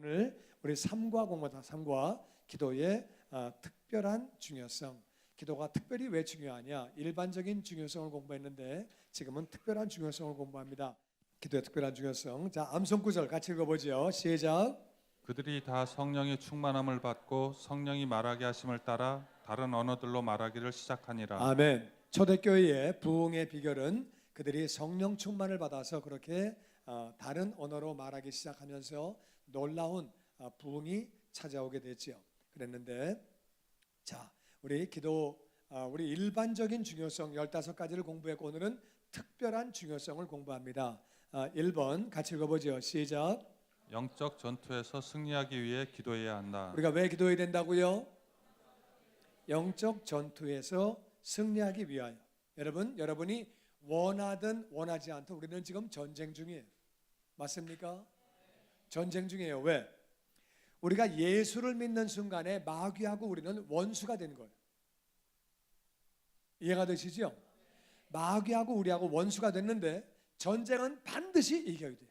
오늘 우리 삼과 공부다. 삼과 기도의 특별한 중요성. 기도가 특별히 왜 중요하냐? 일반적인 중요성을 공부했는데 지금은 특별한 중요성을 공부합니다. 기도의 특별한 중요성. 자, 암송 구절 같이 읽어보죠. 시작. 그들이 다 성령의 충만함을 받고 성령이 말하게 하심을 따라 다른 언어들로 말하기를 시작하니라. 아멘. 초대교회의 부흥의 비결은 그들이 성령 충만을 받아서 그렇게 다른 언어로 말하기 시작하면서 놀라운 부흥이 찾아오게 됐지요. 그랬는데 자, 우리 기도 우리 일반적인 중요성 15가지를 공부했고 오늘은 특별한 중요성을 공부합니다. 1번 같이 읽어보죠. 시작. 영적 전투에서 승리하기 위해 기도해야 한다. 우리가 왜 기도해야 된다고요? 영적 전투에서 승리하기 위하여. 여러분이 원하든 원하지 않든 우리는 지금 전쟁 중이에요. 맞습니까? 전쟁 중이에요. 왜? 우리가 예수를 믿는 순간에 마귀하고 우리는 원수가 된 거예요. 이해가 되시죠? 마귀하고 우리하고 원수가 됐는데 전쟁은 반드시 이겨야 돼요.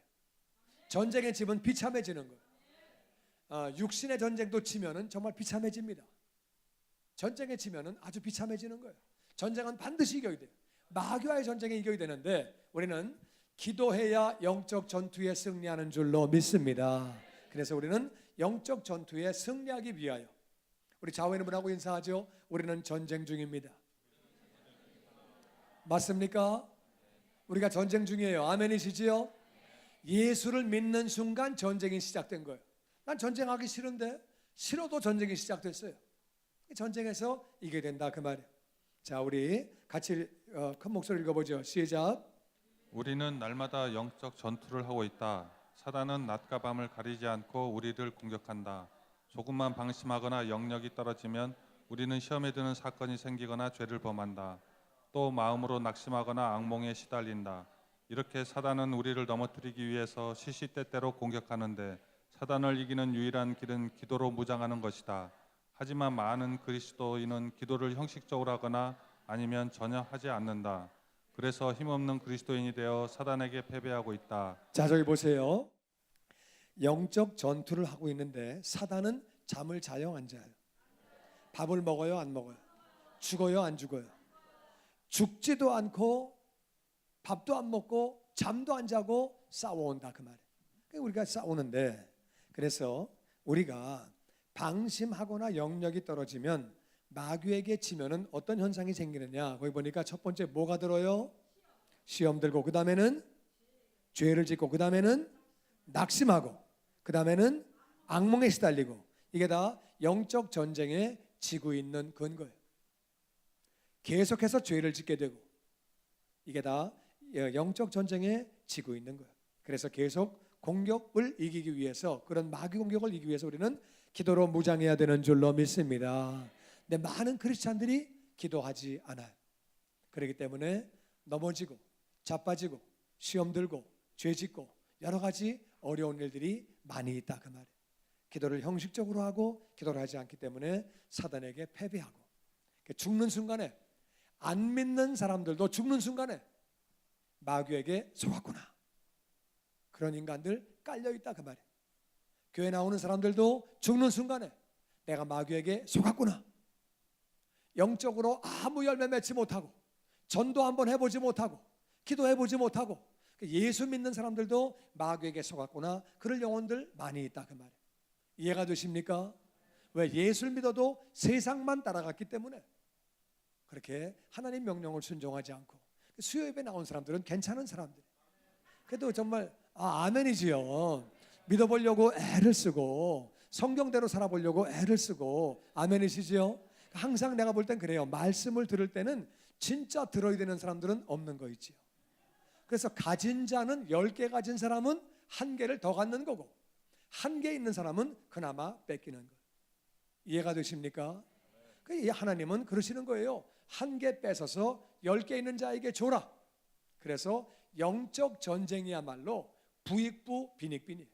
전쟁의 집은 비참해지는 거예요. 육신의 전쟁도 치면은 정말 비참해집니다. 전쟁에 치면은 아주 비참해지는 거예요. 전쟁은 반드시 이겨야 돼요. 마귀와의 전쟁에 이겨야 되는데 우리는 기도해야 영적 전투에 승리하는 줄로 믿습니다. 그래서 우리는 영적 전투에 승리하기 위하여 우리 좌우에 있는 분하고 인사하죠. 우리는 전쟁 중입니다. 맞습니까? 우리가 전쟁 중이에요. 아멘이시지요? 예수를 믿는 순간 전쟁이 시작된 거예요. 난 전쟁하기 싫은데 싫어도 전쟁이 시작됐어요. 전쟁에서 이겨야 된다 그 말이에요. 자, 우리 같이 큰 목소리 읽어보죠. 시작. 우리는 날마다 영적 전투를 하고 있다. 사단은 낮과 밤을 가리지 않고 우리를 공격한다. 조금만 방심하거나 영역이 떨어지면 우리는 시험에 드는 사건이 생기거나 죄를 범한다. 또 마음으로 낙심하거나 악몽에 시달린다. 이렇게 사단은 우리를 넘어뜨리기 위해서 시시때때로 공격하는데 사단을 이기는 유일한 길은 기도로 무장하는 것이다. 하지만 많은 그리스도인은 기도를 형식적으로 하거나 아니면 전혀 하지 않는다. 그래서 힘없는 그리스도인이 되어 사단에게 패배하고 있다. 자, 저기 보세요. 영적 전투를 하고 있는데 사단은 잠을 자요 안 자요? 밥을 먹어요 안 먹어요? 죽어요 안 죽어요? 죽지도 않고 밥도 안 먹고 잠도 안 자고 싸워온다 그 말이에요. 우리가 싸우는데 그래서 우리가 방심하거나 영역이 떨어지면 마귀에게 치면은 어떤 현상이 생기느냐? 거기 보니까 첫 번째 뭐가 들어요? 시험 들고, 그 다음에는 죄를 짓고, 그 다음에는 낙심하고, 그 다음에는 악몽에 시달리고. 이게 다 영적 전쟁에 지고 있는 근거예요. 계속해서 죄를 짓게 되고 이게 다 영적 전쟁에 지고 있는 거예요. 그래서 계속 공격을 이기기 위해서, 그런 마귀 공격을 이기기 위해서 우리는 기도로 무장해야 되는 줄로 믿습니다. 근데 많은 크리스찬들이 기도하지 않아요. 그렇기 때문에 넘어지고 자빠지고 시험 들고 죄 짓고 여러 가지 어려운 일들이 많이 있다 그 말이에요. 기도를 형식적으로 하고 기도를 하지 않기 때문에 사단에게 패배하고, 죽는 순간에, 안 믿는 사람들도 죽는 순간에 마귀에게 속았구나, 그런 인간들 깔려있다 그 말이에요. 교회 나오는 사람들도 죽는 순간에 내가 마귀에게 속았구나, 영적으로 아무 열매 맺지 못하고 전도 한번 해보지 못하고 기도해보지 못하고 예수 믿는 사람들도 마귀에게 속았구나, 그럴 영혼들 많이 있다 그 말이에요. 이해가 되십니까? 왜? 예수를 믿어도 세상만 따라갔기 때문에 그렇게 하나님 명령을 순종하지 않고. 수요 예배 나온 사람들은 괜찮은 사람들, 그래도 정말 아멘이지요. 믿어보려고 애를 쓰고 성경대로 살아보려고 애를 쓰고. 아멘이시지요? 항상 내가 볼 땐 그래요. 말씀을 들을 때는 진짜 들어야 되는 사람들은 없는 거 있지요. 그래서 가진 자는 10개 가진 사람은 1개를 더 갖는 거고, 1개 있는 사람은 그나마 뺏기는 거예요. 이해가 되십니까? 하나님은 그러시는 거예요. 1개 뺏어서 10개 있는 자에게 줘라. 그래서 영적 전쟁이야말로 부익부 빈익빈이에요.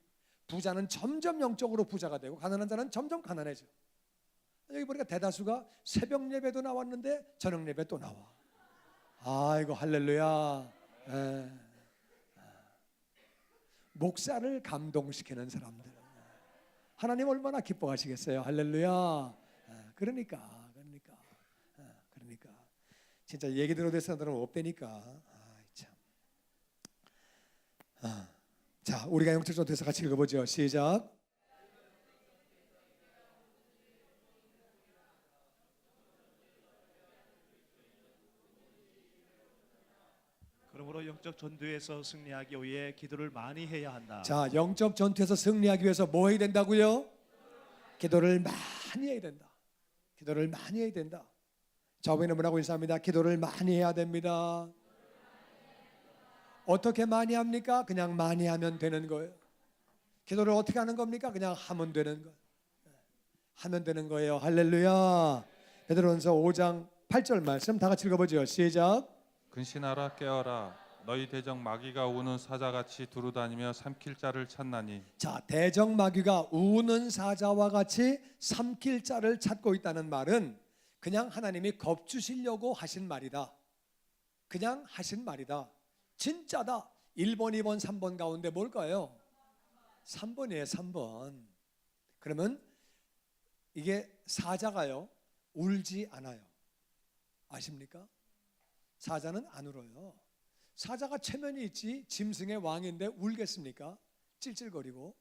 부자는 점점 영적으로 부자가 되고 가난한 자는 점점 가난해져. 여기 보니까 대다수가 새벽 예배도 나왔는데 저녁 예배 또 나와. 아이고 할렐루야. 목사를 감동시키는 사람들, 하나님 얼마나 기뻐하시겠어요. 할렐루야. 그러니까 진짜 얘기 들어도 사람들은 없다니까. 참. 자, 우리가 영적 전투에서 같이 읽어보죠. 시작. 그러므로 영적 전투에서 승리하기 위해 기도를 많이 해야 한다. 자, 영적 전투에서 승리하기 위해서 뭐 해야 된다고요? 기도를 많이 해야 된다. 기도를 많이 해야 된다. 좌우에는 뭐라고 인사합니다. 기도를 많이 해야 됩니다. 어떻게 많이 합니까? 그냥 많이 하면 되는 거예요. 기도를 어떻게 하는 겁니까? 그냥 하면 되는 거예요. 하면 되는 거예요. 할렐루야. 베드로전서 5장 8절 말씀 다 같이 읽어보죠. 시작. 근신하라 깨어라 너희 대적 마귀가 우는 사자같이 두루다니며 삼킬 자를 찾나니. 자, 대적 마귀가 우는 사자와 같이 삼킬 자를 찾고 있다는 말은 그냥 하나님이 겁주시려고 하신 말이다. 그냥 하신 말이다. 진짜다. 1번, 2번, 3번 가운데 뭘까요? 3번이에요. 3번. 그러면 이게 사자가요 울지 않아요. 아십니까? 사자는 안 울어요. 사자가 체면이 있지 짐승의 왕인데 울겠습니까? 찔찔거리고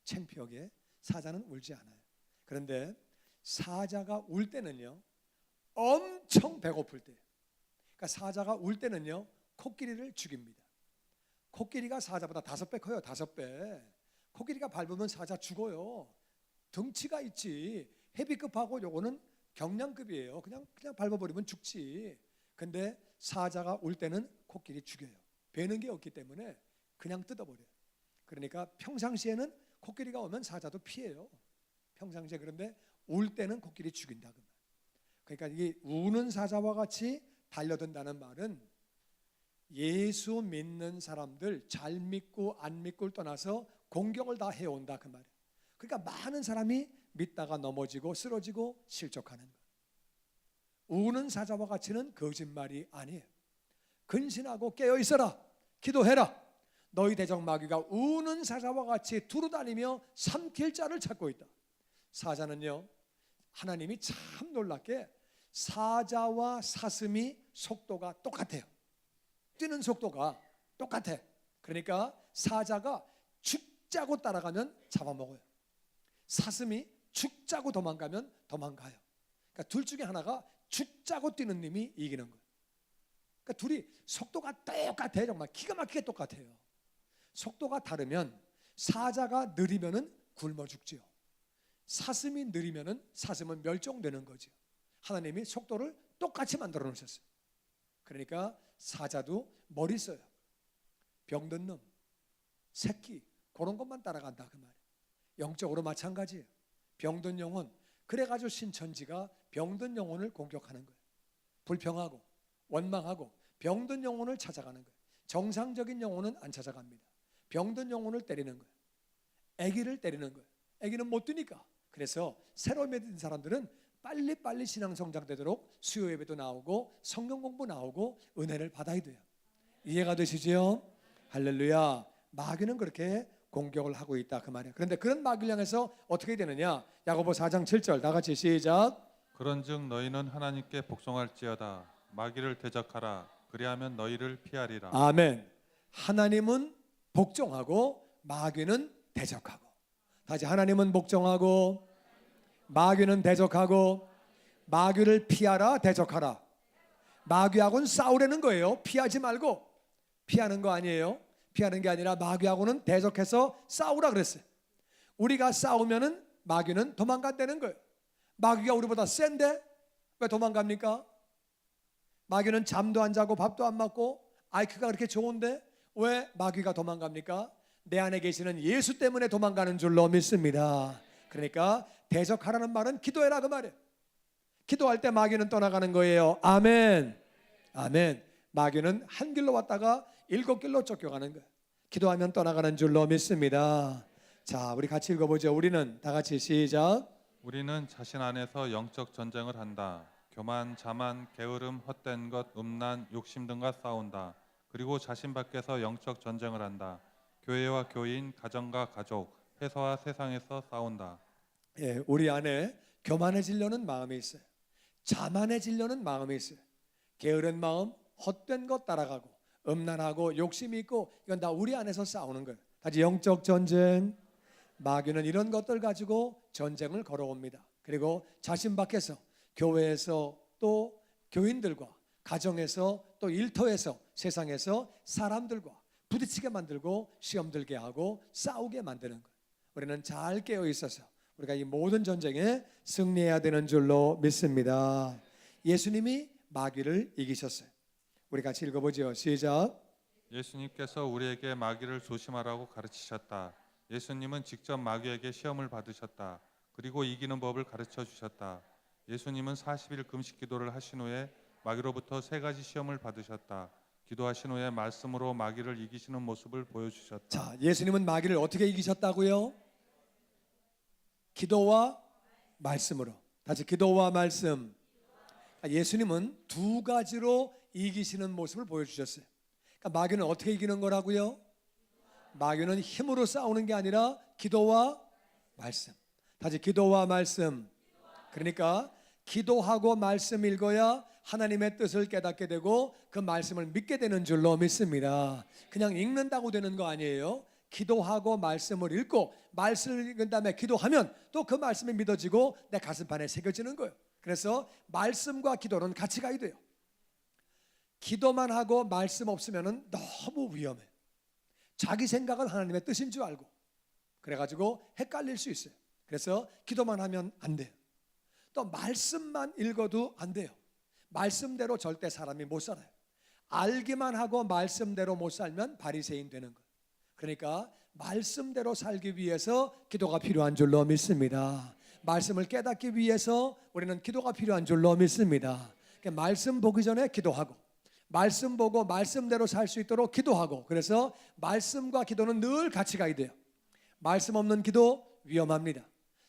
창피하게. 사자는 울지 않아요. 그런데 사자가 울 때는요 엄청 배고플 때. 그러니까 사자가 울 때는요 코끼리를 죽입니다. 코끼리가 사자보다 5배 커요. 5배. 코끼리가 밟으면 사자 죽어요. 덩치가 있지. 헤비급하고 요거는 경량급이에요. 그냥 밟아버리면 죽지. 근데 사자가 울 때는 코끼리 죽여요. 베는 게 없기 때문에 그냥 뜯어버려요. 그러니까 평상시에는 코끼리가 오면 사자도 피해요. 평상시에. 그런데 울 때는 코끼리 죽인다 그 말. 그러니까 이게 우는 사자와 같이 달려든다는 말은 예수 믿는 사람들 잘 믿고 안 믿고를 떠나서 공격을 다 해온다 그 말이에요. 그러니까 많은 사람이 믿다가 넘어지고 쓰러지고 실족하는 거예요. 우는 사자와 같이는 거짓말이 아니에요. 근신하고 깨어 있어라. 기도해라. 너희 대적 마귀가 우는 사자와 같이 두루다니며 삼킬 자를 찾고 있다. 사자는요 하나님이 참 놀랍게 사자와 사슴이 속도가 똑같아요. 뛰는 속도가 똑같아. 그러니까 사자가 죽자고 따라가면 잡아먹어요. 사슴이 죽자고 도망가면 도망가요. 그러니까 둘 중에 하나가 죽자고 뛰는 님이 이기는 거예요. 그러니까 둘이 속도가 똑같아. 정말 기가 막히게 똑같아요. 속도가 다르면 사자가 느리면은 굶어 죽지요. 사슴이 느리면은 사슴은 멸종되는 거죠. 하나님이 속도를 똑같이 만들어 놓으셨어요. 그러니까 사자도 머리 써요. 병든 놈, 새끼 그런 것만 따라간다 그 말이에요. 영적으로 마찬가지예요. 병든 영혼. 그래가지고 신천지가 병든 영혼을 공격하는 거예요. 불평하고 원망하고 병든 영혼을 찾아가는 거예요. 정상적인 영혼은 안 찾아갑니다. 병든 영혼을 때리는 거예요. 아기를 때리는 거예요. 아기는 못 뛰니까. 그래서 새로 믿은 사람들은 빨리빨리 신앙 성장되도록 수요 예배도 나오고 성경 공부 나오고 은혜를 받아야 돼요. 이해가 되시죠? 할렐루야. 마귀는 그렇게 공격을 하고 있다 그 말이에요. 그런데 그런 마귀를 향해서 어떻게 되느냐? 야고보 4장 7절 다 같이 시작. 그런즉 너희는 하나님께 복종할지어다 마귀를 대적하라 그리하면 너희를 피하리라. 아멘. 하나님은 복종하고 마귀는 대적하고. 다시 하나님은 복종하고 마귀는 대적하고. 마귀를 피하라 대적하라. 마귀하고는 싸우려는 거예요. 피하지 말고. 피하는 거 아니에요. 피하는 게 아니라 마귀하고는 대적해서 싸우라 그랬어요. 우리가 싸우면은 마귀는 도망간다는 거예요. 마귀가 우리보다 센데 왜 도망갑니까? 마귀는 잠도 안 자고 밥도 안 먹고 IQ가 그렇게 좋은데 왜 마귀가 도망갑니까? 내 안에 계시는 예수 때문에 도망가는 줄로 믿습니다. 그러니까 대적하라는 말은 기도해라 그 말이에요. 기도할 때 마귀는 떠나가는 거예요. 아멘. 아멘. 마귀는 한 길로 왔다가 7길로 쫓겨가는 거예요. 기도하면 떠나가는 줄로 믿습니다. 자, 우리 같이 읽어보죠. 우리는 다 같이 시작. 우리는 자신 안에서 영적 전쟁을 한다. 교만, 자만, 게으름, 헛된 것, 음란, 욕심 등과 싸운다. 그리고 자신 밖에서 영적 전쟁을 한다. 교회와 교인, 가정과 가족, 회사와 세상에서 싸운다. 예, 우리 안에 교만해지려는 마음이 있어요. 자만해지려는 마음이 있어요. 게으른 마음, 헛된 것 따라가고 음란하고 욕심이 있고 이건 다 우리 안에서 싸우는 거예요. 다시 영적 전쟁. 마귀는 이런 것들 가지고 전쟁을 걸어옵니다. 그리고 자신 밖에서 교회에서 또 교인들과 가정에서 또 일터에서 세상에서 사람들과 부딪히게 만들고 시험 들게 하고 싸우게 만드는 거예요. 우리는 잘 깨어 있어서 우리가 이 모든 전쟁에 승리해야 되는 줄로 믿습니다. 예수님이 마귀를 이기셨어요. 우리 같이 읽어보죠. 시작. 예수님께서 우리에게 마귀를 조심하라고 가르치셨다. 예수님은 직접 마귀에게 시험을 받으셨다. 그리고 이기는 법을 가르쳐 주셨다. 예수님은 40일 금식 기도를 하신 후에 마귀로부터 3가지 시험을 받으셨다. 기도하신 후에 말씀으로 마귀를 이기시는 모습을 보여주셨다. 자, 예수님은 마귀를 어떻게 이기셨다고요? 기도와 말씀으로. 다시 기도와 말씀. 예수님은 2가지로 이기시는 모습을 보여주셨어요. 그러니까 마귀는 어떻게 이기는 거라고요? 마귀는 힘으로 싸우는 게 아니라 기도와 말씀. 다시 기도와 말씀. 그러니까 기도하고 말씀 읽어야 하나님의 뜻을 깨닫게 되고 그 말씀을 믿게 되는 줄로 믿습니다. 그냥 읽는다고 되는 거 아니에요. 기도하고 말씀을 읽고 말씀을 읽은 다음에 기도하면 또 그 말씀이 믿어지고 내 가슴판에 새겨지는 거예요. 그래서 말씀과 기도는 같이 가야 돼요. 기도만 하고 말씀 없으면 너무 위험해요. 자기 생각은 하나님의 뜻인 줄 알고 그래가지고 헷갈릴 수 있어요. 그래서 기도만 하면 안 돼요. 또 말씀만 읽어도 안 돼요. 말씀대로 절대 사람이 못 살아요. 알기만 하고 말씀대로 못 살면 바리새인 되는 거예요. 그러니까 말씀대로 살기 위해서 기도가 필요한 줄로 믿습니다. 말씀을 깨닫기 위해서 우리는 기도가 필요한 줄로 믿습니다. 그러니까 말씀 보기 전에 기도하고 말씀 보고 말씀대로 살 수 있도록 기도하고 그래서 말씀과 기도는 늘 같이 가야 돼요. 말씀 없는 기도 위험합니다.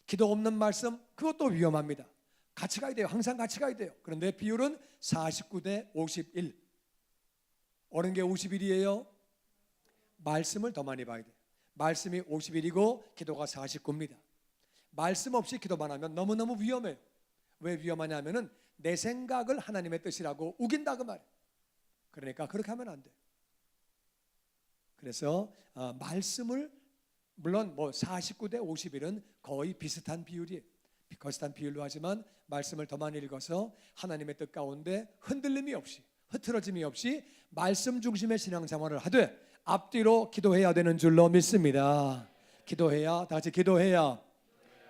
기도 없는 말씀 그것도 위험합니다. 같이 가야 돼요. 항상 같이 가야 돼요. 그런데 비율은 49대 51. 옳은 게 51이에요. 말씀을 더 많이 봐야 돼요. 말씀이 51이고 기도가 49입니다. 말씀 없이 기도만 하면 너무너무 위험해요. 왜 위험하냐면은 내 생각을 하나님의 뜻이라고 우긴다 그 말이에요. 그러니까 그렇게 하면 안 돼요. 그래서 말씀을 물론 뭐 49대 51은 거의 비슷한 비율이에요. 비슷한 비율로 하지만 말씀을 더 많이 읽어서 하나님의 뜻 가운데 흔들림이 없이 흐트러짐이 없이 말씀 중심의 신앙생활을 하되 앞뒤로 기도해야 되는 줄로 믿습니다. 기도해야 다 같이 기도해야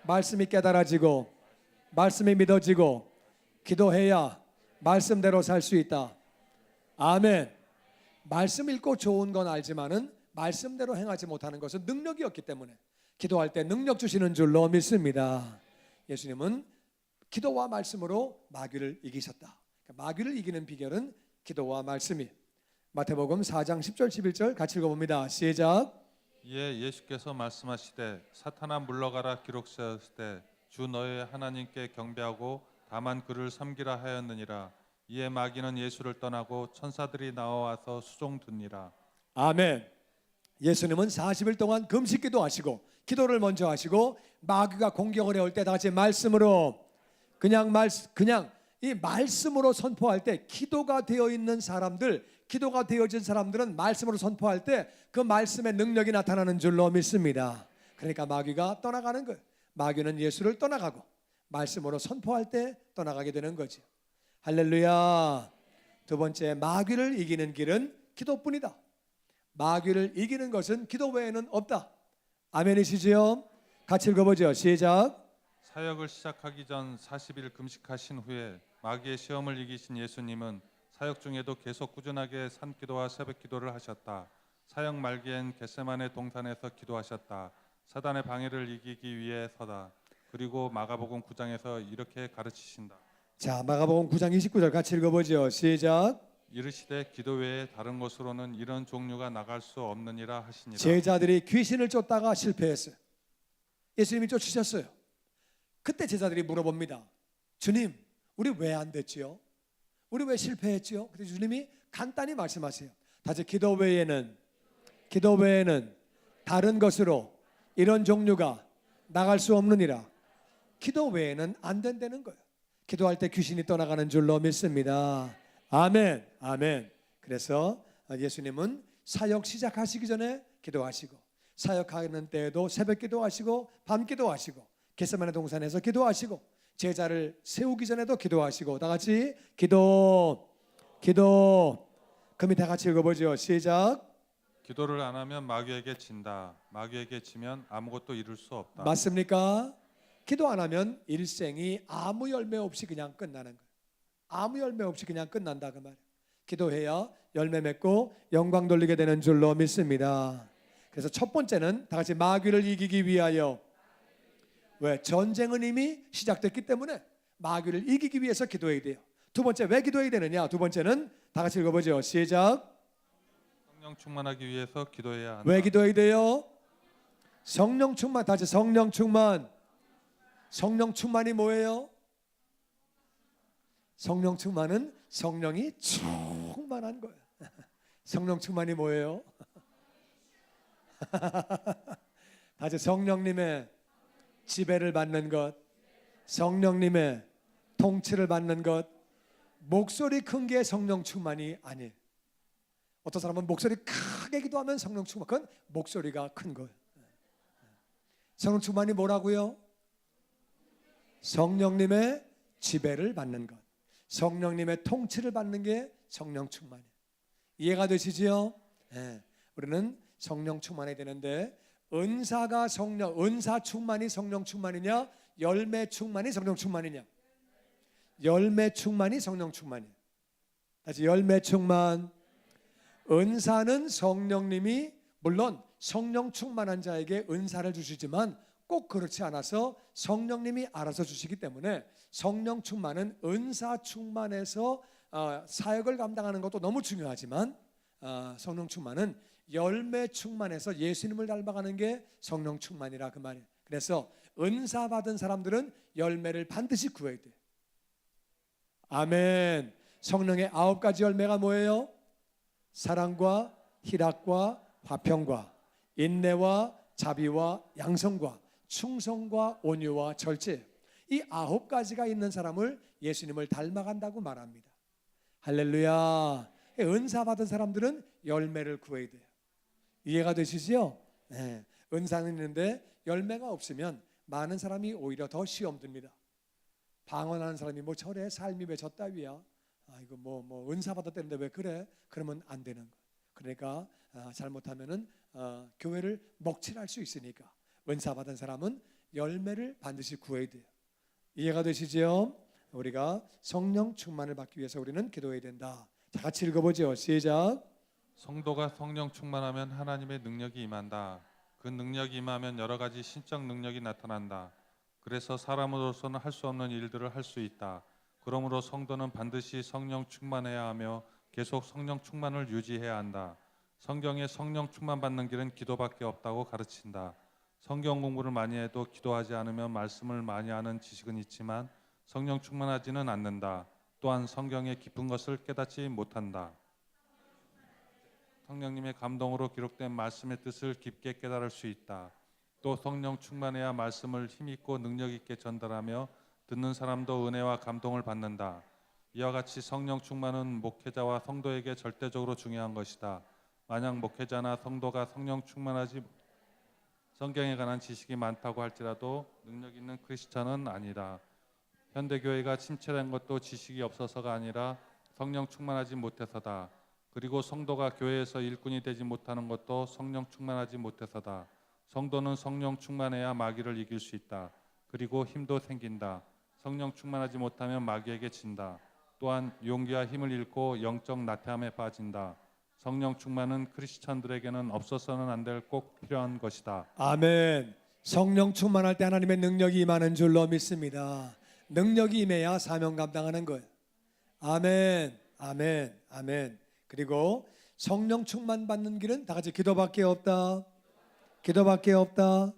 말씀이 깨달아지고 말씀이 믿어지고 기도해야 말씀대로 살 수 있다. 아멘. 말씀 읽고 좋은 건 알지만은 말씀대로 행하지 못하는 것은 능력이 없기 때문에 기도할 때 능력 주시는 줄로 믿습니다. 예수님은 기도와 말씀으로 마귀를 이기셨다. 그러니까 마귀를 이기는 비결은 기도와 말씀이. 마태복음 4장 10절 11절 같이 읽어봅니다. 시작. 이에 예수께서 말씀하시되 사탄아 물러가라 기록되었을 때 주 너의 하나님께 경배하고 다만 그를 섬기라 하였느니라. 이에 마귀는 예수를 떠나고 천사들이 나와서 수종듣니라. 아멘. 예수님은 40일 동안 금식 기도하시고 기도를 먼저 하시고 마귀가 공격을 해올 때 다 같이 말씀으로 그냥 이 말씀으로 선포할 때 기도가 되어 있는 사람들, 기도가 되어진 사람들은 말씀으로 선포할 때 그 말씀의 능력이 나타나는 줄로 믿습니다. 그러니까 마귀가 떠나가는 거예요. 마귀는 예수를 떠나가고 말씀으로 선포할 때 떠나가게 되는 거죠. 할렐루야. 두 번째, 마귀를 이기는 길은 기도뿐이다. 마귀를 이기는 것은 기도 외에는 없다. 아멘이시지요? 같이 읽어보죠. 시작. 사역을 시작하기 전 40일 금식하신 후에 마귀의 시험을 이기신 예수님은 사역 중에도 계속 꾸준하게 산기도와 새벽기도를 하셨다. 사역 말기엔 겟세마네 동산에서 기도하셨다. 사단의 방해를 이기기 위해서다. 그리고 마가복음 9장에서 이렇게 가르치신다. 자, 마가복음 9장 29절 같이 읽어보죠. 시작. 이르시되 기도 외에 다른 곳으로는 이런 종류가 나갈 수 없느니라 하시니라. 제자들이 귀신을 쫓다가 실패했어요. 예수님이 쫓으셨어요. 그때 제자들이 물어봅니다. 주님, 우리 왜 안 됐지요? 우리 왜 실패했지요? 그때 주님이 간단히 말씀하세요. 다시 기도 외에는 다른 것으로 이런 종류가 나갈 수 없느니라. 기도 외에는 안 된다는 거예요. 기도할 때 귀신이 떠나가는 줄로 믿습니다. 아멘, 아멘. 그래서 예수님은 사역 시작하시기 전에 기도하시고, 사역하는 때에도 새벽 기도하시고, 밤 기도하시고, 겟세마네 동산에서 기도하시고, 제자를 세우기 전에도 기도하시고, 다 같이 기도. 그럼 다 같이 읽어보죠. 시작. 기도를 안 하면 마귀에게 진다. 마귀에게 지면 아무것도 이룰 수 없다. 맞습니까? 기도 안 하면 일생이 아무 열매 없이 그냥 끝나는 거예요. 아무 열매 없이 그냥 끝난다 그 말이에요. 기도해야 열매 맺고 영광 돌리게 되는 줄로 믿습니다. 그래서 첫 번째는 다 같이 마귀를 이기기 위하여. 왜? 전쟁은 이미 시작됐기 때문에 마귀를 이기기 위해서 기도해야 돼요. 두 번째, 왜 기도해야 되느냐? 두 번째는 다 같이 읽어보죠. 시작. 성령 충만하기 위해서 기도해야 한다. 왜 기도해야 돼요? 성령 충만. 다시 성령 충만. 성령 충만이 뭐예요? 성령 충만은 성령이 충만한 거예요. 성령 충만이 뭐예요? 다시 성령님의 지배를 받는 것, 성령님의 통치를 받는 것. 목소리 큰 게 성령 충만이 아니에요. 어떤 사람은 목소리 크게 기도하면 성령 충만, 그건 목소리가 큰 거예요. 성령 충만이 뭐라고요? 성령님의 지배를 받는 것, 성령님의 통치를 받는 게 성령 충만이에요. 이해가 되시지요? 네. 우리는 성령 충만해야 되는데, 은사가 은사 충만이 성령 충만이냐, 열매 충만이 성령 충만이냐? 열매 충만이 성령 충만이에요. 다시 열매 충만. 은사는 성령님이, 물론 성령 충만한 자에게 은사를 주시지만 꼭 그렇지 않아서 성령님이 알아서 주시기 때문에, 성령 충만은 은사 충만해서 사역을 감당하는 것도 너무 중요하지만, 성령 충만은 열매 충만해서 예수님을 닮아가는 게 성령 충만이라 그 말이에요. 그래서 은사 받은 사람들은 열매를 반드시 구해야 돼요. 아멘. 성령의 9가지 열매가 뭐예요? 사랑과 희락과 화평과 인내와 자비와 양성과 충성과 온유와 절제. 이 9가지가 있는 사람을 예수님을 닮아간다고 말합니다. 할렐루야. 은사 받은 사람들은 열매를 구해야 돼요. 이해가 되시지요? 네. 은사는 있는데 열매가 없으면 많은 사람이 오히려 더 시험 듭니다. 방언하는 사람이 뭐 저래 삶이 왜 저 따위야? 이거 뭐 은사 받았다는데 왜 그래? 그러면 안 되는 거예요. 그러니까 잘못하면은 교회를 먹칠할 수 있으니까 은사 받은 사람은 열매를 반드시 구해야 돼요. 이해가 되시죠? 우리가 성령 충만을 받기 위해서 우리는 기도해야 된다. 자, 같이 읽어보죠. 시작. 성도가 성령 충만하면 하나님의 능력이 임한다. 그 능력이 임하면 여러 가지 신적 능력이 나타난다. 그래서 사람으로서는 할 수 없는 일들을 할 수 있다. 그러므로 성도는 반드시 성령 충만해야 하며 계속 성령 충만을 유지해야 한다. 성경에 성령 충만 받는 길은 기도밖에 없다고 가르친다. 성경 공부를 많이 해도 기도하지 않으면 말씀을 많이 아는 지식은 있지만 성령 충만하지는 않는다. 또한 성경의 깊은 것을 깨닫지 못한다. 성령님의 감동으로 기록된 말씀의 뜻을 깊게 깨달을 수 있다. 또 성령 충만해야 말씀을 힘있고 능력 있게 전달하며 듣는 사람도 은혜와 감동을 받는다. 이와 같이 성령 충만은 목회자와 성도에게 절대적으로 중요한 것이다. 만약 목회자나 성도가 성령 충만하지 성경에 관한 지식이 많다고 할지라도 능력 있는 크리스찬은 아니다. 현대교회가 침체된 것도 지식이 없어서가 아니라 성령 충만하지 못해서다. 그리고 성도가 교회에서 일꾼이 되지 못하는 것도 성령 충만하지 못해서다. 성도는 성령 충만해야 마귀를 이길 수 있다. 그리고 힘도 생긴다. 성령 충만하지 못하면 마귀에게 진다. 또한 용기와 힘을 잃고 영적 나태함에 빠진다. 성령 충만은 크리스천들에게는 없어서는 안 될 꼭 필요한 것이다. 아멘. 성령 충만할 때 하나님의 능력이 임하는 줄로 믿습니다. 능력이 임해야 사명 감당하는 거예요. 아멘, 아멘, 아멘. 그리고 성령 충만 받는 길은 다 같이 기도밖에 없다. 기도밖에 없다.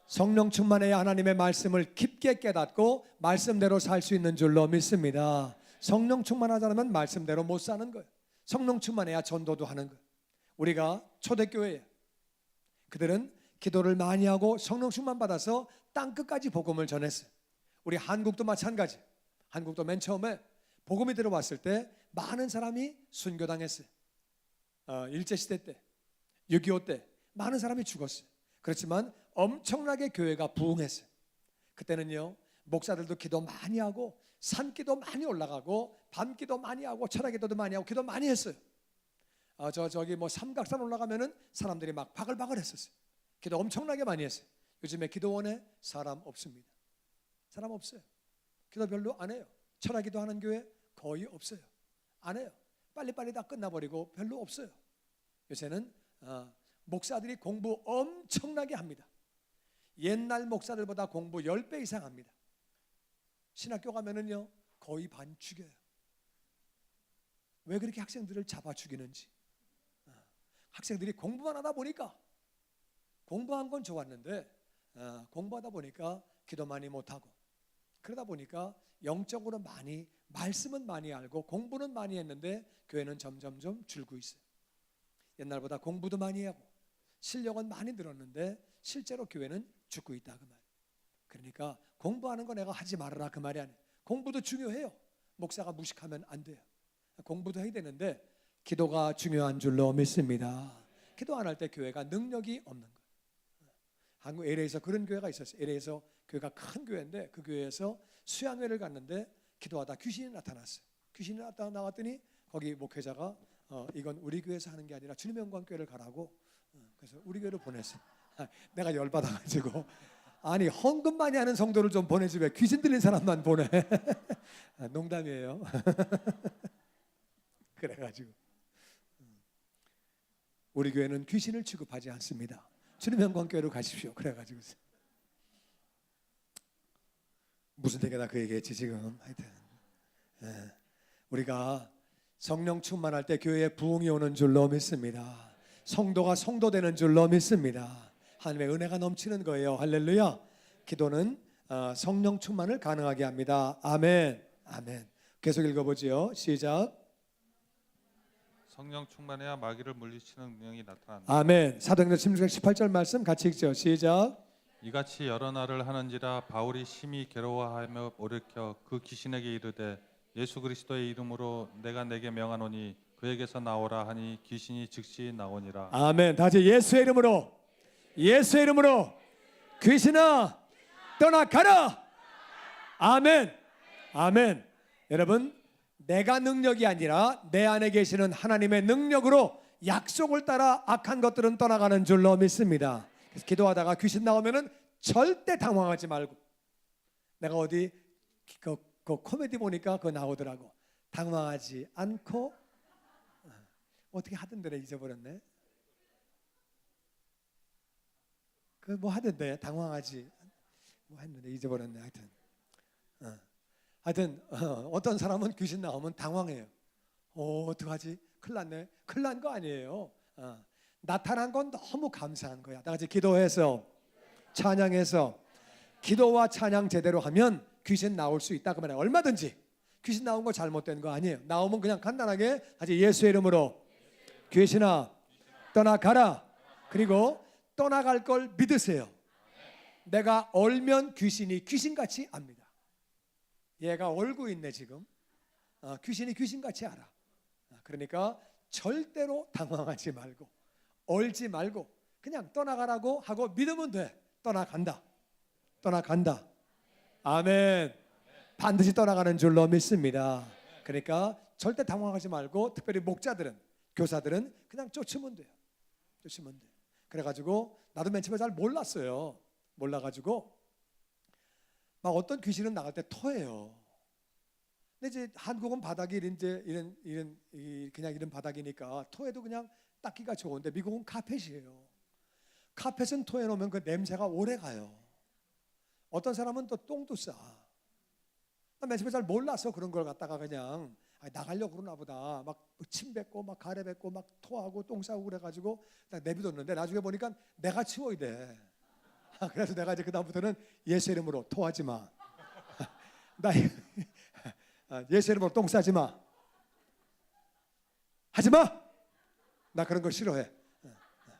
성령 충만해야 하나님의 말씀을 깊게 깨닫고 말씀대로 살 수 있는 줄로 믿습니다. 성령 충만하지 않으면 말씀대로 못 사는 거예요. 성령 충만해야 전도도 하는 거예요. 우리가 초대교회에 그들은 기도를 많이 하고 성령 충만 받아서 땅 끝까지 복음을 전했어요. 우리 한국도 마찬가지. 한국도 맨 처음에 복음이 들어왔을 때 많은 사람이 순교당했어요. 일제시대 때, 6.25 때 많은 사람이 죽었어요. 그렇지만 엄청나게 교회가 부흥했어요. 그때는요, 목사들도 기도 많이 하고 산기도 많이 올라가고 밤기도 많이 하고 철학기도도 많이 하고 기도 많이 했어요. 저기 뭐 삼각산 올라가면은 사람들이 막 바글바글 했었어요. 기도 엄청나게 많이 했어요. 요즘에 기도원에 사람 없습니다. 사람 없어요. 기도 별로 안 해요. 철학기도 하는 교회 거의 없어요. 안 해요. 빨리빨리 다 끝나버리고 별로 없어요. 요새는 목사들이 공부 엄청나게 합니다. 옛날 목사들보다 공부 10배 이상 합니다. 신학교 가면은요 거의 반 죽여요. 왜 그렇게 학생들을 잡아 죽이는지. 학생들이 공부만 하다 보니까, 공부한 건 좋았는데 공부하다 보니까 기도 많이 못하고, 그러다 보니까 영적으로 많이, 말씀은 많이 알고 공부는 많이 했는데 교회는 점점점 줄고 있어요. 옛날보다 공부도 많이 하고 실력은 많이 늘었는데 실제로 교회는 죽고 있다 그 말. 그러니까 공부하는 거 내가 하지 말아라 그 말이 아니에요. 공부도 중요해요. 목사가 무식하면 안 돼요. 공부도 해야 되는데 기도가 중요한 줄로 믿습니다. 기도 안 할 때 교회가 능력이 없는 거예요. 한국 LA에서 그런 교회가 있었어요. LA에서 교회가 큰 교회인데 그 교회에서 수양회를 갔는데 기도하다 귀신이 나타났어요. 귀신이 나왔더니 거기 목회자가 이건 우리 교회에서 하는 게 아니라 주님의 영광교회를 가라고, 그래서 우리 교회로 보냈어요. 내가 열받아가지고, 아니 헌금 많이 하는 성도를 좀 보내지 왜 귀신 들린 사람만 보내. 농담이에요. 그래가지고 우리 교회는 귀신을 취급하지 않습니다. 주님의 영광교회로 가십시오. 그래가지고 무슨 얘기다 그 얘기했지 지금. 하여튼 우리가 성령 충만할 때 교회에 부흥이 오는 줄로 믿습니다. 성도가 성도되는 줄로 믿습니다. 하나님의 은혜가 넘치는 거예요. 할렐루야. 기도는 성령 충만을 가능하게 합니다. 아멘. 아멘. 계속 읽어보지요. 시작. 성령 충만해야 마귀를 물리치는 능력이 나타난다. 아멘. 사도행전 16장 18절 말씀 같이 읽죠. 시작. 이같이 여러 날을 하는지라 바울이 심히 괴로워하며 오르켜 그 귀신에게 이르되 예수 그리스도의 이름으로 내가 내게 명하노니 그에게서 나오라 하니 귀신이 즉시 나오니라. 아멘. 다시 예수의 이름으로, 예수의 이름으로 귀신아 떠나가라. 아멘. 아멘. 여러분, 내가 능력이 아니라 내 안에 계시는 하나님의 능력으로 약속을 따라 악한 것들은 떠나가는 줄로 믿습니다. 그래서 기도하다가 귀신 나오면은 절대 당황하지 말고, 내가 어디 그 코미디 보니까 그거 나오더라고. 당황하지 않고, 어떻게 하던데 잊어버렸네. 그 뭐 하던데 당황하지 뭐 했는데 잊어버렸네. 하여튼 어떤 사람은 귀신 나오면 당황해요. 어떡하지? 큰일 났네. 큰일 난 거 아니에요. 나타난 건 너무 감사한 거야. 다 같이 기도해서, 찬양해서, 기도와 찬양 제대로 하면 귀신 나올 수 있다 그 말이에요. 얼마든지. 귀신 나온 거 잘못된 거 아니에요. 나오면 그냥 간단하게 다시 예수의 이름으로 귀신아 떠나가라. 그리고 떠나갈 걸 믿으세요. 내가 얼면 귀신이 귀신같이 압니다. 얘가 얼고 있네 지금. 귀신이 귀신같이 알아. 그러니까 절대로 당황하지 말고 얼지 말고 그냥 떠나가라고 하고 믿으면 돼. 떠나간다. 떠나간다. 아멘. 반드시 떠나가는 줄로 믿습니다. 그러니까 절대 당황하지 말고, 특별히 목자들은, 교사들은 그냥 쫓으면 돼요. 쫓으면 돼. 그래가지고 나도 맨 처음에 잘 몰랐어요. 몰라가지고 막 어떤 귀신은 나갈 때 토해요. 근데 이제 한국은 바닥이 그냥 이런 바닥이니까 토해도 그냥 닦기가 좋은데 미국은 카펫이에요. 카펫은 토해 놓으면 그 냄새가 오래 가요. 어떤 사람은 또 똥도 싸. 나 맨 처음에 잘 몰라서 그런 걸 갖다가 그냥 나가려고 그러나 보다 막 침 뱉고 막 가래 뱉고 막 토하고 똥 싸고 그래가지고 딱 내비뒀는데 나중에 보니까 내가 치워야 돼. 그래서 내가 이제 그 다음부터는 예수 이름으로 토하지 마. 나 예수 이름으로 똥 싸지 마. 하지 마. 나 그런 거 싫어해.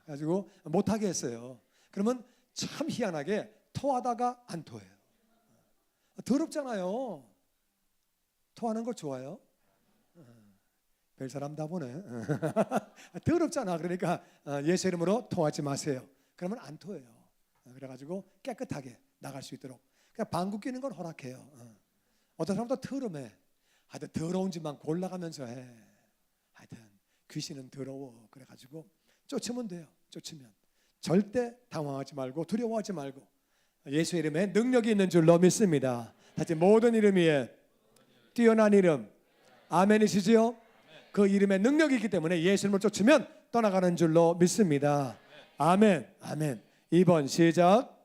가지고 못하게 했어요. 그러면 참 희한하게 토하다가 안 토해요. 더럽잖아요. 토하는 거 좋아요? 별 사람 다 보네. 더럽잖아. 그러니까 예수 이름으로 토하지 마세요. 그러면 안 토해요. 그래가지고 깨끗하게 나갈 수 있도록 그냥 방구 끼는 건 허락해요. 어떤 사람도 더러매. 하여튼 더러운 짓만 골라가면서 해. 하여튼 귀신은 더러워. 그래가지고 쫓으면 돼요. 쫓으면 절대 당황하지 말고 두려워하지 말고 예수 이름에 능력이 있는 줄로 믿습니다. 다시 모든 이름 위에 뛰어난 이름 아멘이시지요? 그 이름에 능력이 있기 때문에 예수 이름을 쫓으면 떠나가는 줄로 믿습니다. 아멘. 아멘. 2번 시작.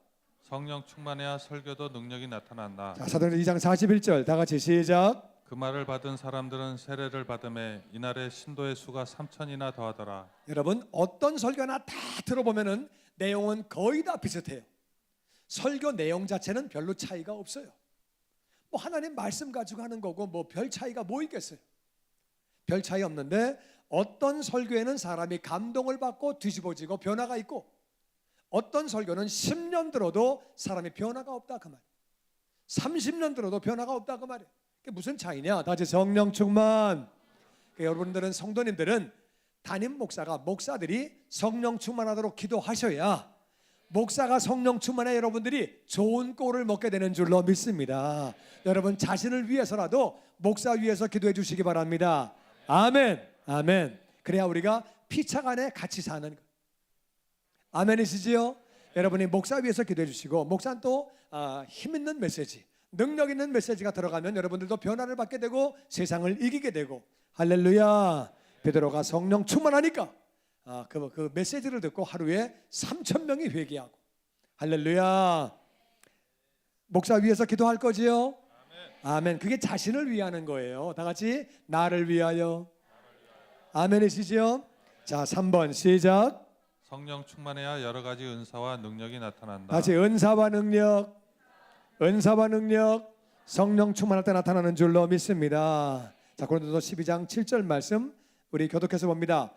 성령 충만해야 설교도 능력이 나타난다. 자, 사도행전 2장 41절 다 같이 시작. 그 말을 받은 사람들은 세례를 받음에 이날의 신도의 수가 3,000이나 더하더라. 여러분 어떤 설교나 다 들어보면은 내용은 거의 다 비슷해요. 설교 내용 자체는 별로 차이가 없어요. 뭐 하나님 말씀 가지고 하는 거고 뭐 별 차이가 뭐 있겠어요. 별 차이 없는데 어떤 설교에는 사람이 감동을 받고 뒤집어지고 변화가 있고 어떤 설교는 10년 들어도 사람이 변화가 없다 그 말이에요. 30년 들어도 변화가 없다 그 말이에요. 그게 무슨 차이냐? 다시 성령 충만. 그러니까 여러분들은 성도님들은 담임 목사들이 성령 충만하도록 기도하셔야 목사가 성령 충만해 여러분들이 좋은 꼴을 먹게 되는 줄로 믿습니다. 여러분 자신을 위해서라도 목사 위해서 기도해 주시기 바랍니다. 아멘. 아멘. 그래야 우리가 피차 간에 같이 사는 거예요. 아멘이시지요? 여러분이 목사 위해서 기도해 주시고 목사는 또 힘 있는 메시지, 능력 있는 메시지가 들어가면 여러분들도 변화를 받게 되고 세상을 이기게 되고 할렐루야. 베드로가 성령 충만하니까 그 메시지를 듣고 하루에 3,000명이 회개하고 할렐루야. 목사 위해서 기도할 거지요? 아멘. 그게 자신을 위하는 거예요. 다 같이 나를 위하여. 아멘이시죠? 자 3번 시작. 성령 충만해야 여러 가지 은사와 능력이 나타난다. 다시 은사와 능력, 은사와 능력, 성령 충만할 때 나타나는 줄로 믿습니다. 자 고린도서 12장 7절 말씀 우리 교독해서 봅니다.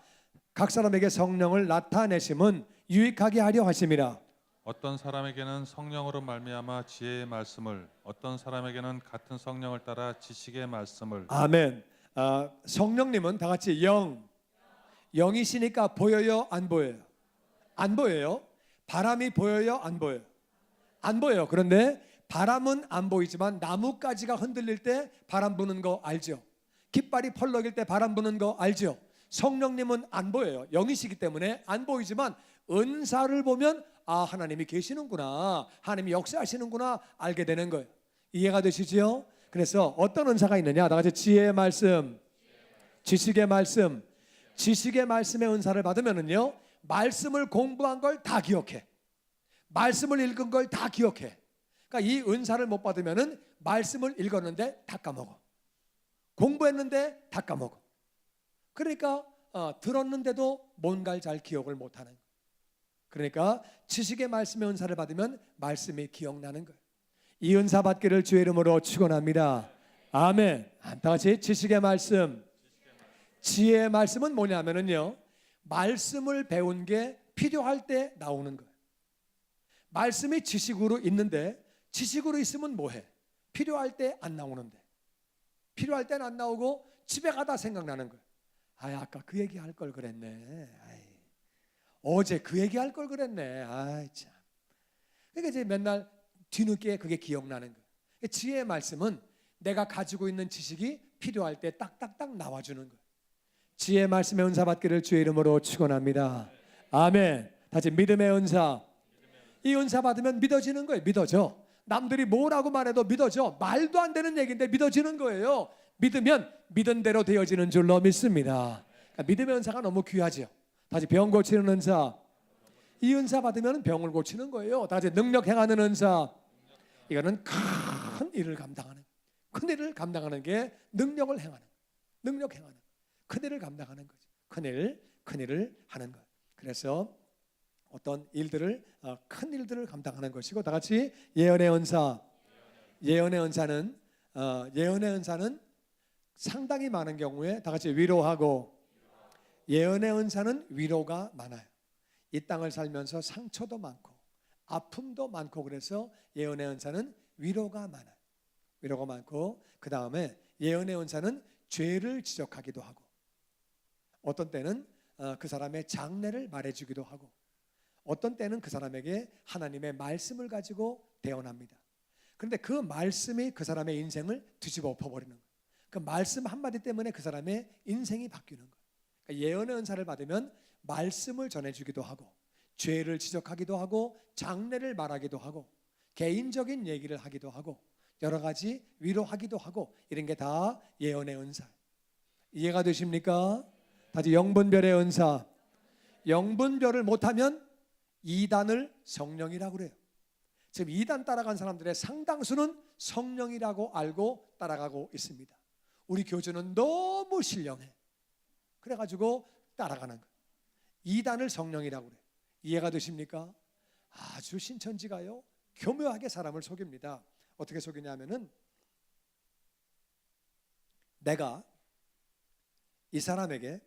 각 사람에게 성령을 나타내심은 유익하게 하려 하심이라. 어떤 사람에게는 성령으로 말미암아 지혜의 말씀을, 어떤 사람에게는 같은 성령을 따라 지식의 말씀을. 아멘. 성령님은 다 같이 영이시니까 보여요, 안 보여요? 안 보여요. 바람이 보여요, 안 보여요? 안 보여요. 그런데 바람은 안 보이지만 나뭇가지가 흔들릴 때 바람 부는 거 알죠? 깃발이 펄럭일 때 바람 부는 거 알죠? 성령님은 안 보여요. 영이시기 때문에 안 보이지만 은사를 보면 하나님이 계시는구나, 하나님이 역사하시는구나 알게 되는 거예요. 이해가 되시죠? 그래서 어떤 은사가 있느냐? 다 같이 지혜의 말씀, 지식의 말씀. 지식의 말씀의 은사를 받으면은요, 말씀을 공부한 걸 다 기억해. 말씀을 읽은 걸 다 기억해. 그러니까 이 은사를 못 받으면은 말씀을 읽었는데 다 까먹어. 공부했는데 다 까먹어. 그러니까 들었는데도 뭔가를 잘 기억을 못하는 거예요. 그러니까 지식의 말씀의 은사를 받으면 말씀이 기억나는 거예요. 이 은사 받기를 주의 이름으로 축원합니다. 아멘. 다 같이 지식의 말씀. 지혜의 말씀은 뭐냐면은요, 말씀을 배운 게 필요할 때 나오는 거예요. 말씀이 지식으로 있는데 지식으로 있으면 뭐해? 필요할 때 안 나오는데. 필요할 때는 안 나오고 집에 가다 생각나는 거예요. 아까 그 얘기 할 걸 그랬네. 어제 그 얘기 할 걸 그랬네. 참. 그러니까 이제 맨날 뒤늦게 그게 기억나는 거예요. 지혜의 말씀은 내가 가지고 있는 지식이 필요할 때 딱딱딱 나와주는 거예요. 지혜의 말씀의 은사 받기를 주의 이름으로 축원합니다. 아멘. 다시 믿음의 은사. 이 은사 받으면 믿어지는 거예요. 믿어져. 남들이 뭐라고 말해도 믿어져. 말도 안 되는 얘기인데 믿어지는 거예요. 믿으면 믿은 대로 되어지는 줄로 믿습니다. 그러니까 믿음의 은사가 너무 귀하죠. 다시 병 고치는 은사. 이 은사 받으면 병을 고치는 거예요. 다시 능력 행하는 은사. 이거는 큰 일을 감당하는, 큰 일을 감당하는 게 능력을 행하는, 능력 행하는, 큰 일을 감당하는 거죠. 큰 일을 하는 것. 그래서 어떤 일들을, 큰 일들을 감당하는 것이고, 다 같이 예언의 은사. 예언의 은사는 상당히 많은 경우에 다 같이 위로하고, 예언의 은사는 위로가 많아요. 이 땅을 살면서 상처도 많고 아픔도 많고 그래서 예언의 은사는 위로가 많아요. 위로가 많고 그 다음에 예언의 은사는 죄를 지적하기도 하고 어떤 때는 그 사람의 장래를 말해주기도 하고 어떤 때는 그 사람에게 하나님의 말씀을 가지고 대언합니다. 그런데 그 말씀이 그 사람의 인생을 뒤집어 엎어버리는 거예요. 그 말씀 한마디 때문에 그 사람의 인생이 바뀌는 거예요. 그러니까 예언의 은사를 받으면 말씀을 전해주기도 하고 죄를 지적하기도 하고 장래를 말하기도 하고 개인적인 얘기를 하기도 하고 여러 가지 위로하기도 하고 이런 게 다 예언의 은사예요. 이해가 되십니까? 다시 영분별의 은사. 영분별을 못하면 이단을 성령이라고 그래요. 지금 이단 따라간 사람들의 상당수는 성령이라고 알고 따라가고 있습니다. 우리 교주는 너무 신령해. 그래가지고 따라가는 거예요. 이단을 성령이라고 그래요. 이해가 되십니까? 아주 신천지가요 교묘하게 사람을 속입니다. 어떻게 속이냐면은 내가 이 사람에게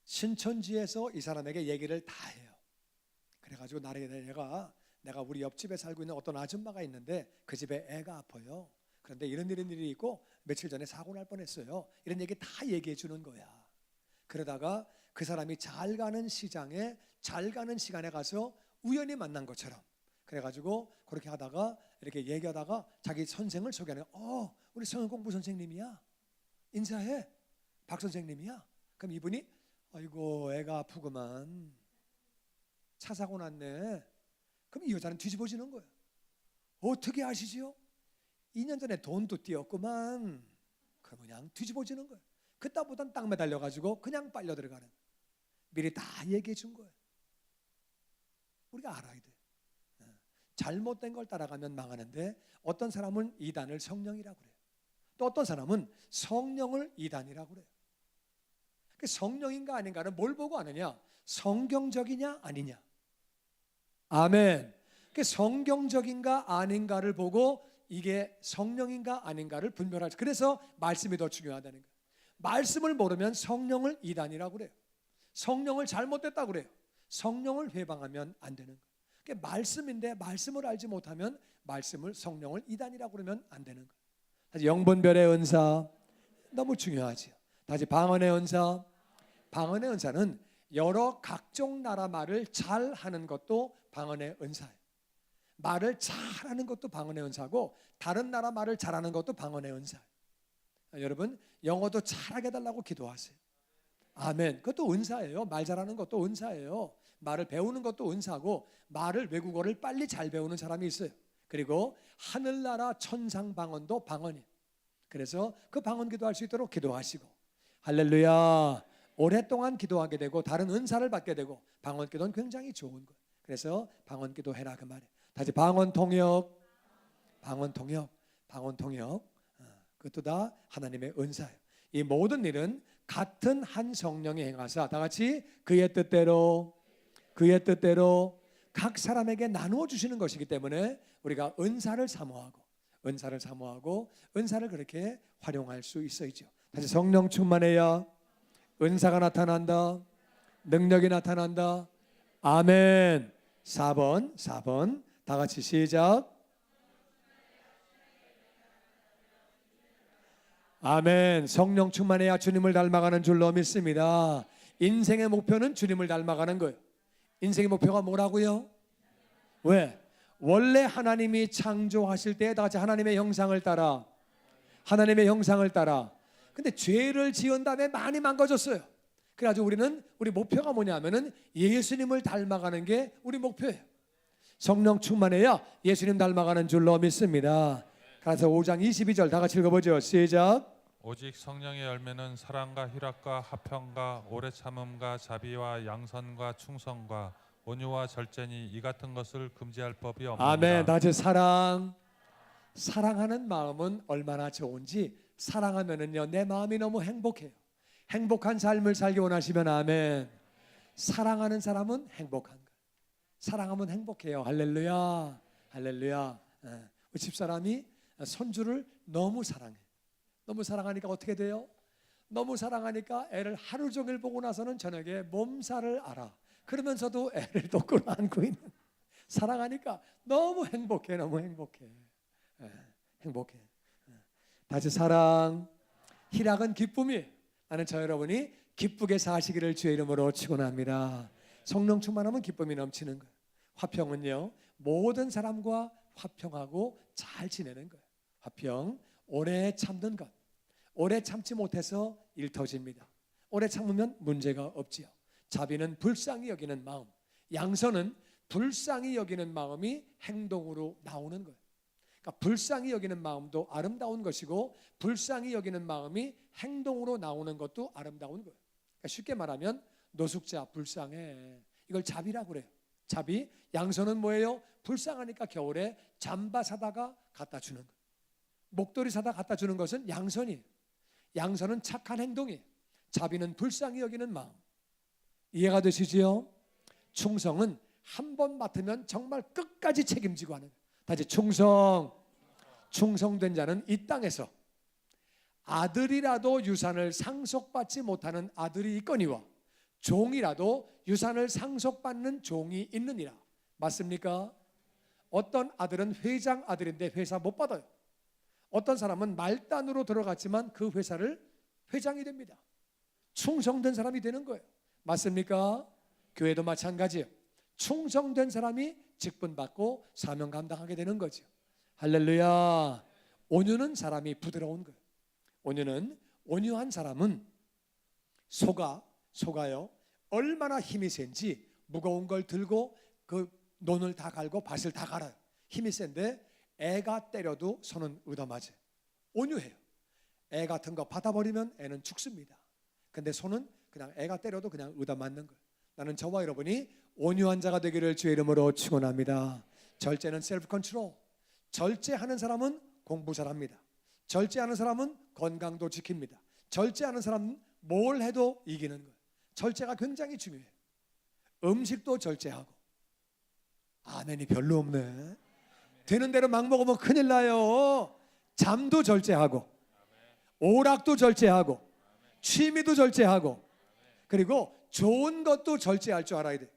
신천지에서 이 사람에게 얘기를 다 해요. 그래가지고 내가 우리 옆집에 살고 있는 어떤 아줌마가 있는데 그 집에 애가 아파요. 그런데 이런 일이 있고 며칠 전에 사고 날 뻔했어요. 이런 얘기 다 얘기해 주는 거야. 그러다가 그 사람이 잘 가는 시장에 잘 가는 시간에 가서 우연히 만난 것처럼 그래가지고 그렇게 하다가 이렇게 얘기하다가 자기 선생을 소개하는 우리 성형공부 선생님이야. 인사해. 박 선생님이야. 그럼 이분이 아이고 애가 아프구만. 차 사고 났네. 그럼 이 여자는 뒤집어지는 거예요. 어떻게 아시지요? 2년 전에 돈도 띄었구만. 그럼 그냥 뒤집어지는 거예요. 그따보단 딱 매달려가지고 그냥 빨려 들어가는 거예요. 미리 다 얘기해 준 거예요. 우리가 알아야 돼. 잘못된 걸 따라가면 망하는데 어떤 사람은 이단을 성령이라고 그래요. 또 어떤 사람은 성령을 이단이라고 그래요. 성령인가 아닌가는 뭘 보고 아느냐? 성경적이냐 아니냐. 아멘. 성경적인가 아닌가를 보고 이게 성령인가 아닌가를 분별하죠. 그래서 말씀이 더 중요하다는 거예요. 말씀을 모르면 성령을 이단이라고 그래요. 성령을 잘못됐다고 그래요. 성령을 회방하면 안 되는 거예요. 그게 말씀인데 말씀을 알지 못하면 성령을 이단이라고 그러면 안 되는 거예요. 다시 영분별의 은사 너무 중요하죠. 다시 방언의 은사. 방언의 은사는 여러 각종 나라 말을 잘하는 것도 방언의 은사예요. 말을 잘하는 것도 방언의 은사고 다른 나라 말을 잘하는 것도 방언의 은사예요. 여러분 영어도 잘하게 해달라고 기도하세요. 아멘. 그것도 은사예요. 말 잘하는 것도 은사예요. 말을 배우는 것도 은사고 외국어를 빨리 잘 배우는 사람이 있어요. 그리고 하늘나라 천상 방언도 방언이에요. 그래서 그 방언 기도할 수 있도록 기도하시고 할렐루야. 오랫동안 기도하게 되고 다른 은사를 받게 되고 방언 기도는 굉장히 좋은 거예요. 그래서 방언 기도 해라 그 말이에요. 다시 방언 통역. 그것도 다 하나님의 은사예요. 이 모든 일은 같은 한 성령이 행하사 다 같이 그의 뜻대로 각 사람에게 나누어 주시는 것이기 때문에 우리가 은사를 사모하고 은사를 그렇게 활용할 수 있어야죠. 다시 성령 충만해야 은사가 나타난다. 능력이 나타난다. 아멘. 4번 다 같이 시작. 아멘. 성령 충만해야 주님을 닮아가는 줄로 믿습니다. 인생의 목표는 주님을 닮아가는 거예요. 인생의 목표가 뭐라고요? 왜? 원래 하나님이 창조하실 때 다 같이 하나님의 형상을 따라 근데 죄를 지은 다음에 많이 망가졌어요. 그래가지고 우리 목표가 뭐냐면은 예수님을 닮아가는 게 우리 목표예요. 성령 충만해야 예수님 닮아가는 줄로 믿습니다. 그래서 5장 22절 다 같이 읽어보죠. 시작. 오직 성령의 열매는 사랑과 희락과 화평과 오래 참음과 자비와 양선과 충성과 온유와 절제니 이 같은 것을 금지할 법이 없느니라. 아멘. 다시 사랑하는 마음은 얼마나 좋은지 사랑하면은요 내 마음이 너무 행복해요. 행복한 삶을 살기 원하시면 아멘. 사랑하는 사람은 행복한 거예요. 사랑하면 행복해요. 할렐루야. 우리 집사람이 손주를 너무 사랑해. 너무 사랑하니까 어떻게 돼요? 너무 사랑하니까 애를 하루 종일 보고 나서는 저녁에 몸살을 알아. 그러면서도 애를 또 끌어안고 있는 사랑하니까 너무 행복해, 너무 행복해. 예, 행복해. 다시 사랑, 희락은 기쁨이. 나는 저 여러분이 기쁘게 사시기를 주의 이름으로 축원합니다. 성령 충만하면 기쁨이 넘치는 거예요. 화평은요, 모든 사람과 화평하고 잘 지내는 거예요. 화평, 오래 참는 것. 오래 참지 못해서 일 터집니다. 오래 참으면 문제가 없지요. 자비는 불쌍히 여기는 마음. 양선은 불쌍히 여기는 마음이 행동으로 나오는 거예요. 그러니까 불쌍히 여기는 마음도 아름다운 것이고 불쌍히 여기는 마음이 행동으로 나오는 것도 아름다운 거예요. 그러니까 쉽게 말하면 노숙자 불쌍해. 이걸 자비라고 그래요. 자비. 양선은 뭐예요? 불쌍하니까 겨울에 잠바 사다가 갖다 주는 거예요. 목도리 사다 갖다 주는 것은 양선이에요. 양선은 착한 행동이에요. 자비는 불쌍히 여기는 마음. 이해가 되시지요? 충성은 한 번 맡으면 정말 끝까지 책임지고 하는 거예요. 다시 충성. 충성된 자는 이 땅에서 아들이라도 유산을 상속받지 못하는 아들이 있거니와 종이라도 유산을 상속받는 종이 있느니라. 맞습니까? 어떤 아들은 회장 아들인데 회사 못 받아요. 어떤 사람은 말단으로 들어갔지만 그 회사를 회장이 됩니다. 충성된 사람이 되는 거예요. 맞습니까? 교회도 마찬가지예요. 충성된 사람이 직분 받고 사명 감당하게 되는 거죠. 할렐루야. 온유는 사람이 부드러운 거예요. 온유한 사람은 소가요 얼마나 힘이 센지 무거운 걸 들고 그 논을 다 갈고 밭을 다 갈아요. 힘이 센데 애가 때려도 손은 얻어맞아요. 온유해요. 애 같은 거 받아버리면 애는 죽습니다. 근데 손은 그냥 애가 때려도 그냥 얻어맞는 거예요. 나는 저와 여러분이 온유한 자가 되기를 주의 이름으로 축원합니다. 절제는 셀프 컨트롤. 절제하는 사람은 공부 잘합니다. 절제하는 사람은 건강도 지킵니다. 절제하는 사람은 뭘 해도 이기는 거예요. 절제가 굉장히 중요해요. 음식도 절제하고. 아멘이 별로 없네. 되는 대로 막 먹으면 큰일 나요. 잠도 절제하고 오락도 절제하고 취미도 절제하고 그리고 좋은 것도 절제할 줄 알아야 돼.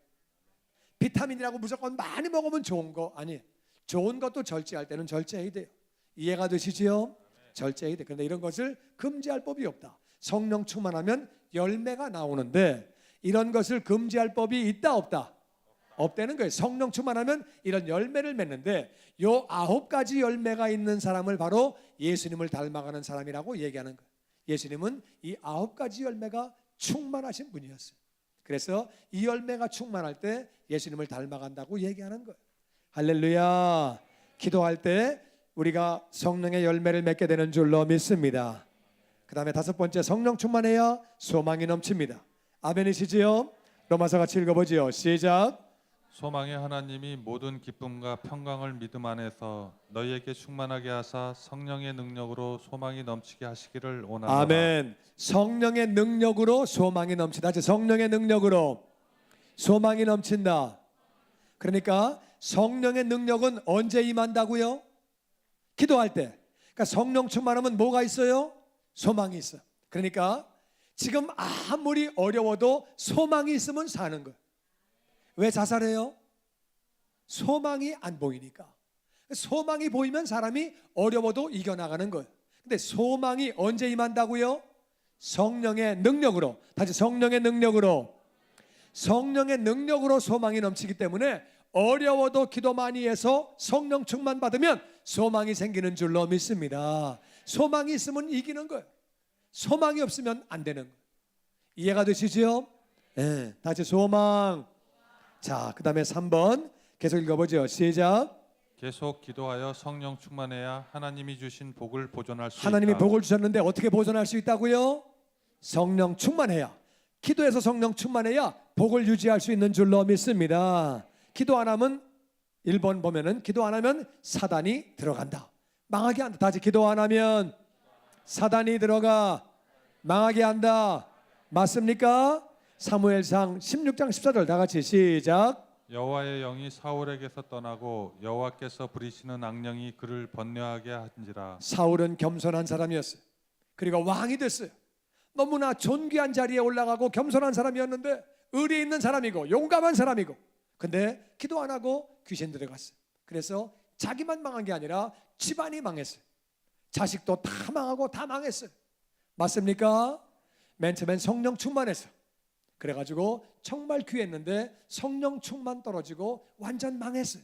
비타민이라고 무조건 많이 먹으면 좋은 거 아니에요. 좋은 것도 절제할 때는 절제해야 돼요. 이해가 되시지요? 절제해야 돼. 그런데 이런 것을 금지할 법이 없다. 성령 충만하면 열매가 나오는데 이런 것을 금지할 법이 있다 없다? 없다는 거예요. 성령 충만하면 이런 열매를 맺는데 요 9가지 열매가 있는 사람을 바로 예수님을 닮아가는 사람이라고 얘기하는 거예요. 예수님은 이 9가지 열매가 충만하신 분이었어요. 그래서 이 열매가 충만할 때 예수님을 닮아간다고 얘기하는 거예요. 할렐루야. 기도할 때 우리가 성령의 열매를 맺게 되는 줄로 믿습니다. 그 다음에 5번째, 성령 충만해야 소망이 넘칩니다. 아멘이시지요? 로마서 같이 읽어보지요. 시작. 소망의 하나님이 모든 기쁨과 평강을 믿음 안에서 너희에게 충만하게 하사 성령의 능력으로 소망이 넘치게 하시기를 원하노라. 아멘. 성령의 능력으로 소망이 넘친다. 성령의 능력으로 소망이 넘친다. 그러니까 성령의 능력은 언제 임한다고요? 기도할 때. 그러니까 성령 충만하면 뭐가 있어요? 소망이 있어요. 그러니까 지금 아무리 어려워도 소망이 있으면 사는 거예요. 왜 자살해요? 소망이 안 보이니까. 소망이 보이면 사람이 어려워도 이겨나가는 거예요. 근데 소망이 언제 임한다고요? 성령의 능력으로. 다시 성령의 능력으로. 성령의 능력으로 소망이 넘치기 때문에 어려워도 기도 많이 해서 성령 충만 받으면 소망이 생기는 줄로 믿습니다. 소망이 있으면 이기는 거예요. 소망이 없으면 안 되는 거예요. 이해가 되시죠? 네. 다시 소망. 자, 그 다음에 3번 계속 읽어보죠. 시작. 계속 기도하여 성령 충만해야 하나님이 주신 복을 보존할 수 하나님이 있다. 복을 주셨는데 어떻게 보존할 수 있다고요? 성령 충만해야. 기도해서 성령 충만해야 복을 유지할 수 있는 줄로 믿습니다. 기도 안 하면 1번 보면은 기도 안 하면 사단이 들어간다. 망하게 한다. 다시 기도 안 하면 사단이 들어가 망하게 한다. 맞습니까? 사무엘상 16장 14절 다 같이 시작. 여호와의 영이 사울에게서 떠나고 여호와께서 부리시는 악령이 그를 번뇌하게 한지라. 사울은 겸손한 사람이었어요. 그리고 왕이 됐어요. 너무나 존귀한 자리에 올라가고 겸손한 사람이었는데 의리 있는 사람이고 용감한 사람이고 근데 기도 안 하고 귀신 들어갔어요. 그래서 자기만 망한 게 아니라 집안이 망했어요. 자식도 다 망하고 다 망했어요. 맞습니까? 맨 처음엔 성령 충만했어. 그래가지고 정말 귀했는데 성령 충만 떨어지고 완전 망했어요.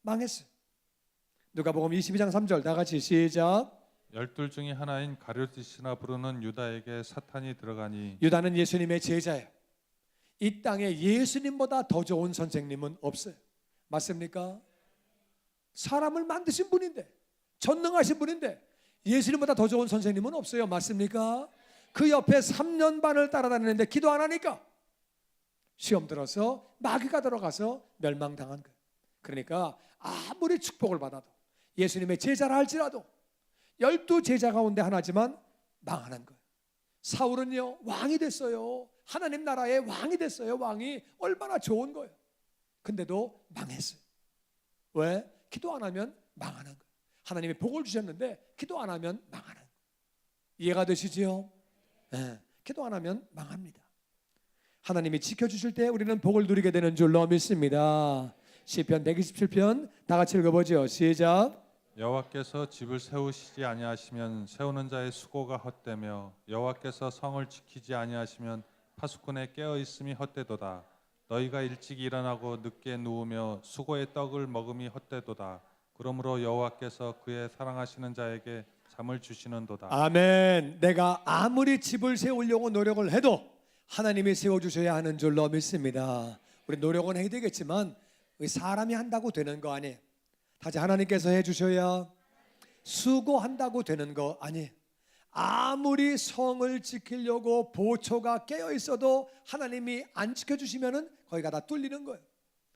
망했어요. 누가복음 22장 3절 다 같이 시작. 12 중에 하나인 가룟시나 부르는 유다에게 사탄이 들어가니 유다는 예수님의 제자예요. 이 땅에 예수님보다 더 좋은 선생님은 없어요. 맞습니까? 사람을 만드신 분인데, 전능하신 분인데 예수님보다 더 좋은 선생님은 없어요. 맞습니까? 그 옆에 3년 반을 따라다니는데 기도 안 하니까 시험 들어서 마귀가 들어가서 멸망당한 거예요. 그러니까 아무리 축복을 받아도 예수님의 제자라 할지라도 12제자 가운데 하나지만 망하는 거예요. 사울은요 왕이 됐어요. 하나님 나라의 왕이 됐어요. 왕이 얼마나 좋은 거예요. 근데도 망했어요. 왜? 기도 안 하면 망하는 거예요. 하나님이 복을 주셨는데 기도 안 하면 망하는 거예요. 이해가 되시지요? 네, 기도 안 하면 망합니다. 하나님이 지켜주실 때 우리는 복을 누리게 되는 줄로 믿습니다. 시편 127편 다 같이 읽어보죠. 시작. 여호와께서 집을 세우시지 아니하시면 세우는 자의 수고가 헛되며 여호와께서 성을 지키지 아니하시면 파수꾼의 깨어 있음이 헛되도다. 너희가 일찍 일어나고 늦게 누우며 수고의 떡을 먹음이 헛되도다. 그러므로 여호와께서 그의 사랑하시는 자에게 잠을 주시는도다. 아멘. 내가 아무리 집을 세우려고 노력을 해도 하나님이 세워주셔야 하는 줄로 믿습니다. 우리 노력은 해야 되겠지만 사람이 한다고 되는 거 아니에요. 다시 하나님께서 해주셔야 수고한다고 되는 거 아니에요. 아무리 성을 지키려고 보초가 깨어 있어도 하나님이 안 지켜주시면은 거기가 다 뚫리는 거예요.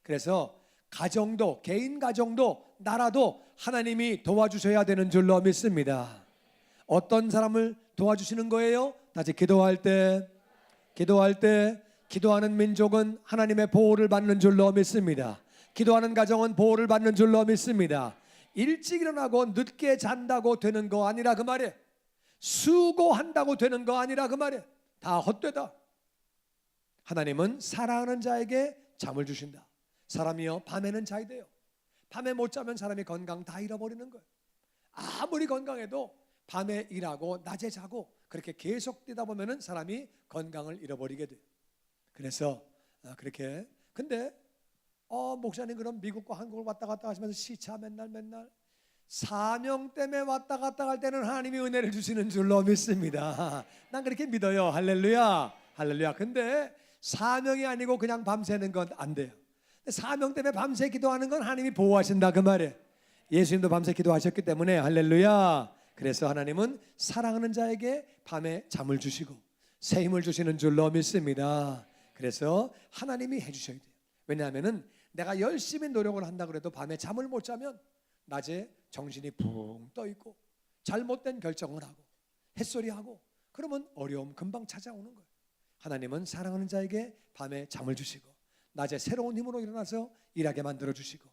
그래서 가정도, 개인 가정도, 나라도 하나님이 도와주셔야 되는 줄로 믿습니다. 어떤 사람을 도와주시는 거예요? 다시 기도할 때 기도하는 민족은 하나님의 보호를 받는 줄로 믿습니다. 기도하는 가정은 보호를 받는 줄로 믿습니다. 일찍 일어나고 늦게 잔다고 되는 거 아니라 그 말이에요. 수고한다고 되는 거 아니라 그 말이에요. 다 헛되다. 하나님은 사랑하는 자에게 잠을 주신다. 사람이요 밤에는 자야 돼요. 밤에 못 자면 사람이 건강 다 잃어버리는 거예요. 아무리 건강해도 밤에 일하고 낮에 자고 그렇게 계속되다 보면은 사람이 건강을 잃어버리게 돼요. 그래서 그렇게 근데 목사님 그럼 미국과 한국을 왔다 갔다 하시면서 시차 맨날 사명 때문에 왔다 갔다 할 때는 하나님이 은혜를 주시는 줄로 믿습니다. 난 그렇게 믿어요. 할렐루야. 할렐루야. 근데 사명이 아니고 그냥 밤새는 건 안 돼요. 사명 때문에 밤새 기도하는 건 하나님이 보호하신다 그 말이에요. 예수님도 밤새 기도하셨기 때문에 할렐루야. 그래서 하나님은 사랑하는 자에게 밤에 잠을 주시고 새 힘을 주시는 줄로 믿습니다. 그래서 하나님이 해주셔야 돼요. 왜냐하면은 내가 열심히 노력을 한다 그래도 밤에 잠을 못 자면 낮에 정신이 붕 떠 있고 잘못된 결정을 하고 햇소리하고 그러면 어려움 금방 찾아오는 거예요. 하나님은 사랑하는 자에게 밤에 잠을 주시고 낮에 새로운 힘으로 일어나서 일하게 만들어 주시고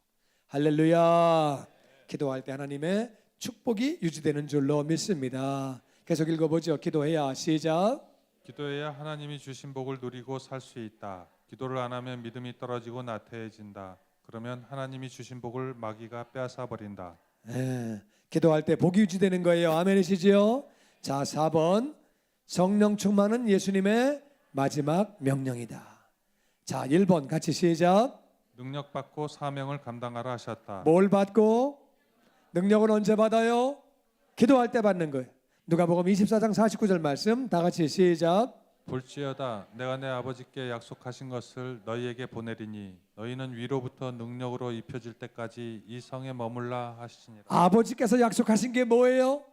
할렐루야. 기도할 때 하나님의 축복이 유지되는 줄로 믿습니다. 계속 읽어보죠. 기도해야 시작. 기도해야 하나님이 주신 복을 누리고 살 수 있다. 기도를 안 하면 믿음이 떨어지고 나태해진다. 그러면 하나님이 주신 복을 마귀가 빼앗아 버린다. 기도할 때 복이 유지되는 거예요. 아멘이시지요? 자, 4번 성령 충만은 예수님의 마지막 명령이다. 자, 1번 같이 시작. 능력 받고 사명을 감당하라 하셨다. 뭘 받고? 능력은 언제 받아요? 기도할 때 받는 거예요. 누가복음 24장 49절 말씀 다 같이 시작. 볼지어다 내가 내 아버지께 약속하신 것을 너희에게 보내리니 너희는 위로부터 능력으로 입혀질 때까지 이 성에 머물라 하시니라. 아버지께서 약속하신 게 뭐예요?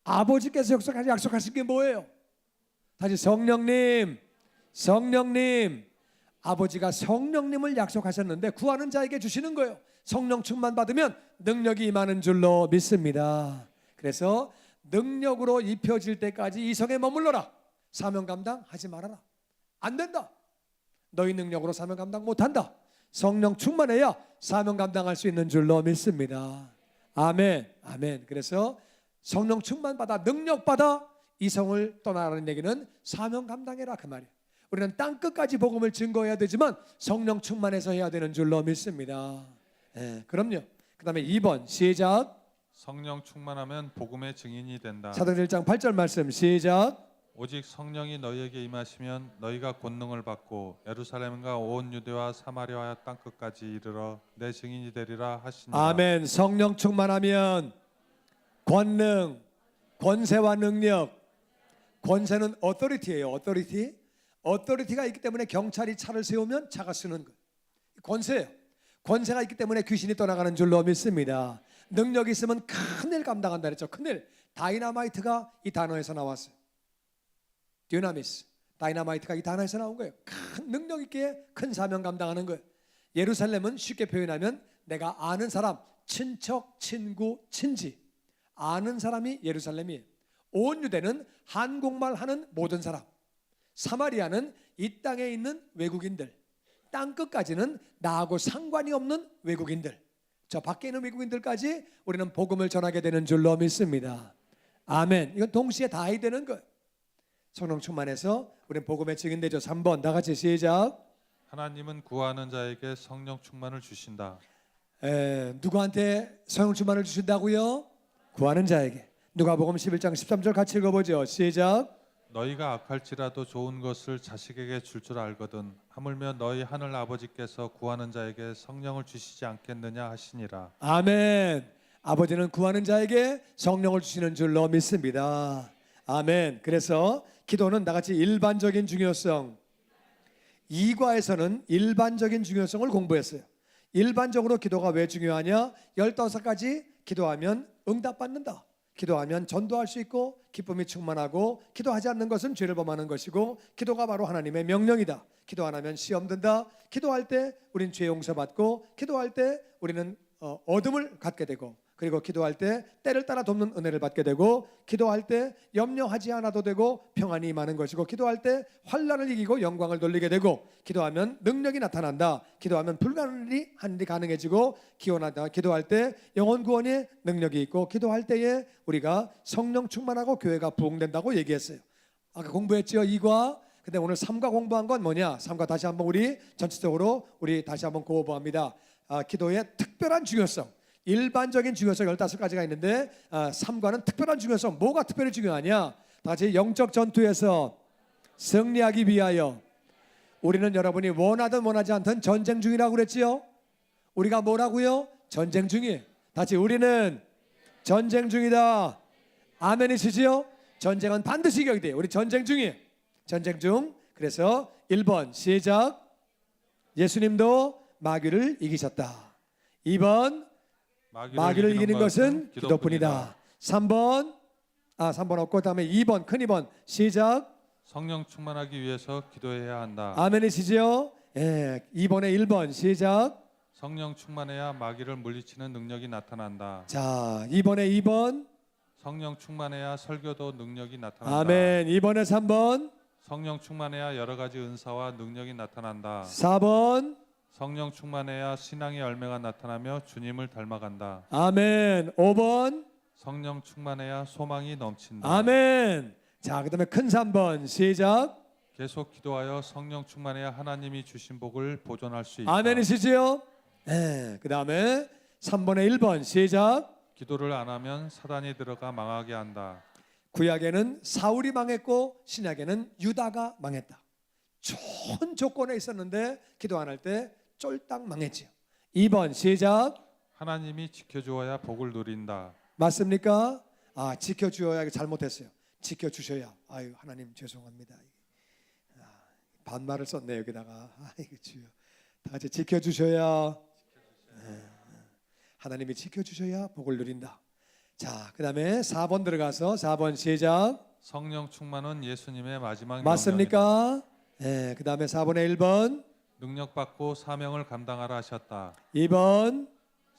아버지께서 약속하신 게 뭐예요? 다시 성령님. 아버지가 성령님을 약속하셨는데 구하는 자에게 주시는 거예요. 성령 충만 받으면 능력이 임하는 줄로 믿습니다. 그래서 능력으로 입혀질 때까지 이 성에 머물러라. 사명 감당하지 말아라. 안 된다. 너희 능력으로 사명 감당 못한다. 성령 충만해야 사명 감당할 수 있는 줄로 믿습니다. 아멘. 아멘. 그래서 성령 충만 받아 능력 받아 이 성을 떠나라는 얘기는 사명 감당해라 그 말이에요. 우리는 땅 끝까지 복음을 증거해야 되지만 성령 충만해서 해야 되는 줄로 믿습니다. 그럼요. 그다음에 2번 시작. 성령 충만하면 복음의 증인이 된다. 사도행전 1장 8절 말씀 시작. 오직 성령이 너희에게 임하시면 너희가 권능을 받고 예루살렘과 온 유대와 사마리아와 땅 끝까지 이르러 내 증인이 되리라 하시니라. 아멘. 성령 충만하면 권능, 권세와 능력. 권세는 어토리티예요. 어토리티. 어토리티가 있기 때문에 경찰이 차를 세우면 차가 쓰는 거예요. 권세예요. 권세가 있기 때문에 귀신이 떠나가는 줄로 믿습니다. 능력이 있으면 큰일 감당한다 그랬죠. 큰일. 다이나마이트가 이 단어에서 나왔어요. 듀나미스. 다이나마이트가 이 단어에서 나온 거예요. 큰 능력 있게 큰 사명 감당하는 거예요. 예루살렘은 쉽게 표현하면 내가 아는 사람, 친척, 친구, 친지 아는 사람이 예루살렘이에요. 온 유대는 한국말 하는 모든 사람, 사마리아는 이 땅에 있는 외국인들, 땅 끝까지는 나하고 상관이 없는 외국인들, 저 밖에 있는 외국인들까지 우리는 복음을 전하게 되는 줄로 믿습니다. 아멘. 이건 동시에 다 해야 되는 거예요. 성령 충만해서 우리는 복음의 증인되죠. 3번 다 같이 시작. 하나님은 구하는 자에게 성령 충만을 주신다. 누구한테 성령 충만을 주신다고요? 구하는 자에게. 누가복음 11장 13절 같이 읽어보죠. 시작. 너희가 악할지라도 좋은 것을 자식에게 줄 줄 알거든 하물며 너희 하늘 아버지께서 구하는 자에게 성령을 주시지 않겠느냐 하시니라. 아멘. 아버지는 구하는 자에게 성령을 주시는 줄로 믿습니다. 아멘. 그래서 기도는 나같이 일반적인 중요성, 2과에서는 일반적인 중요성을 공부했어요. 일반적으로 기도가 왜 중요하냐? 15가지 기도하면 응답받는다. 기도하면 전도할 수 있고 기쁨이 충만하고, 기도하지 않는 것은 죄를 범하는 것이고, 기도가 바로 하나님의 명령이다. 기도 안 하면 시험 든다. 기도할 때 우린 죄 용서받고, 기도할 때 우리는 어둠을 갖게 되고, 그리고 기도할 때 때를 따라 돕는 은혜를 받게 되고, 기도할 때 염려하지 않아도 되고 평안이 임하는 것이고, 기도할 때 환난을 이기고 영광을 돌리게 되고, 기도하면 능력이 나타난다. 기도하면 불가능한 일이 가능해지고, 기도할 때 영혼 구원의 능력이 있고, 기도할 때에 우리가 성령 충만하고 교회가 부흥된다고 얘기했어요. 아까 공부했죠 2과. 근데 오늘 3과 공부한 건 뭐냐? 3과 다시 한번 우리 전체적으로 우리 다시 한번 공부합니다. 기도의 특별한 중요성. 일반적인 중요성 15가지가 있는데 3과는 특별한 중요성. 뭐가 특별히 중요하냐? 다시 영적 전투에서 승리하기 위하여 우리는 여러분이 원하든 원하지 않든 전쟁 중이라고 그랬지요? 우리가 뭐라고요? 전쟁 중이에요. 다시 우리는 전쟁 중이다. 아멘이시지요? 전쟁은 반드시 이겨야 돼요. 우리 전쟁 중이에요. 전쟁 중. 그래서 1번 시작. 예수님도 마귀를 이기셨다. 2번 마귀를 이기는 것은 기도뿐이다. 3번 없고 다음에 2번 큰 2번 시작. 성령 충만하기 위해서 기도해야 한다. 아멘이시죠? 2번에 1번 시작. 성령 충만해야 마귀를 물리치는 능력이 나타난다. 자 2번에 2번. 성령 충만해야 설교도 능력이 나타난다. 아멘. 2번에 3번. 성령 충만해야 여러 가지 은사와 능력이 나타난다. 4번. 성령 충만해야 신앙의 열매가 나타나며 주님을 닮아간다. 아멘. 5번. 성령 충만해야 소망이 넘친다. 아멘. 자 그다음에 큰 3번 시작. 계속 기도하여 성령 충만해야 하나님이 주신 복을 보존할 수 있다. 아멘이시지요? 그다음에 3번에 1번 시작. 기도를 안 하면 사단이 들어가 망하게 한다. 구약에는 사울이 망했고 신약에는 유다가 망했다. 좋은 조건에 있었는데 기도 안 할 때 쫄딱 망했지요. 2번 시작. 하나님이 지켜주어야 복을 누린다. 맞습니까? 지켜주어야. 잘못했어요. 지켜주셔야. 아유 하나님 죄송합니다. 반말을 썼네 여기다가. 아이고 주여. 다 같이 지켜주셔야. 하나님이 지켜주셔야 복을 누린다. 자 그다음에 4번 들어가서 4번 시작. 성령 충만은 예수님의 마지막 맞습니까? 그다음에 4번에 1번. 능력 받고 사명을 감당하라 하셨다. 2번.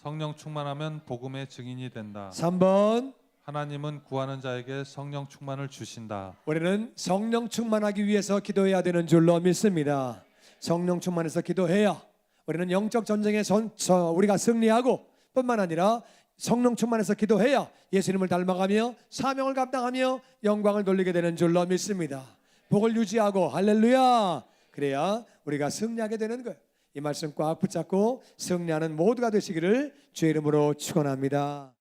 성령 충만하면 복음의 증인이 된다. 3번. 하나님은 구하는 자에게 성령 충만을 주신다. 우리는 성령 충만하기 위해서 기도해야 되는 줄로 믿습니다. 성령 충만해서 기도해야 우리는 영적 전쟁에 우리가 승리하고, 뿐만 아니라 성령 충만해서 기도해야 예수님을 닮아가며 사명을 감당하며 영광을 돌리게 되는 줄로 믿습니다. 복을 유지하고 할렐루야. 그래야 우리가 승리하게 되는 거예요. 이 말씀 꽉 붙잡고 승리하는 모두가 되시기를 주의 이름으로 축원합니다.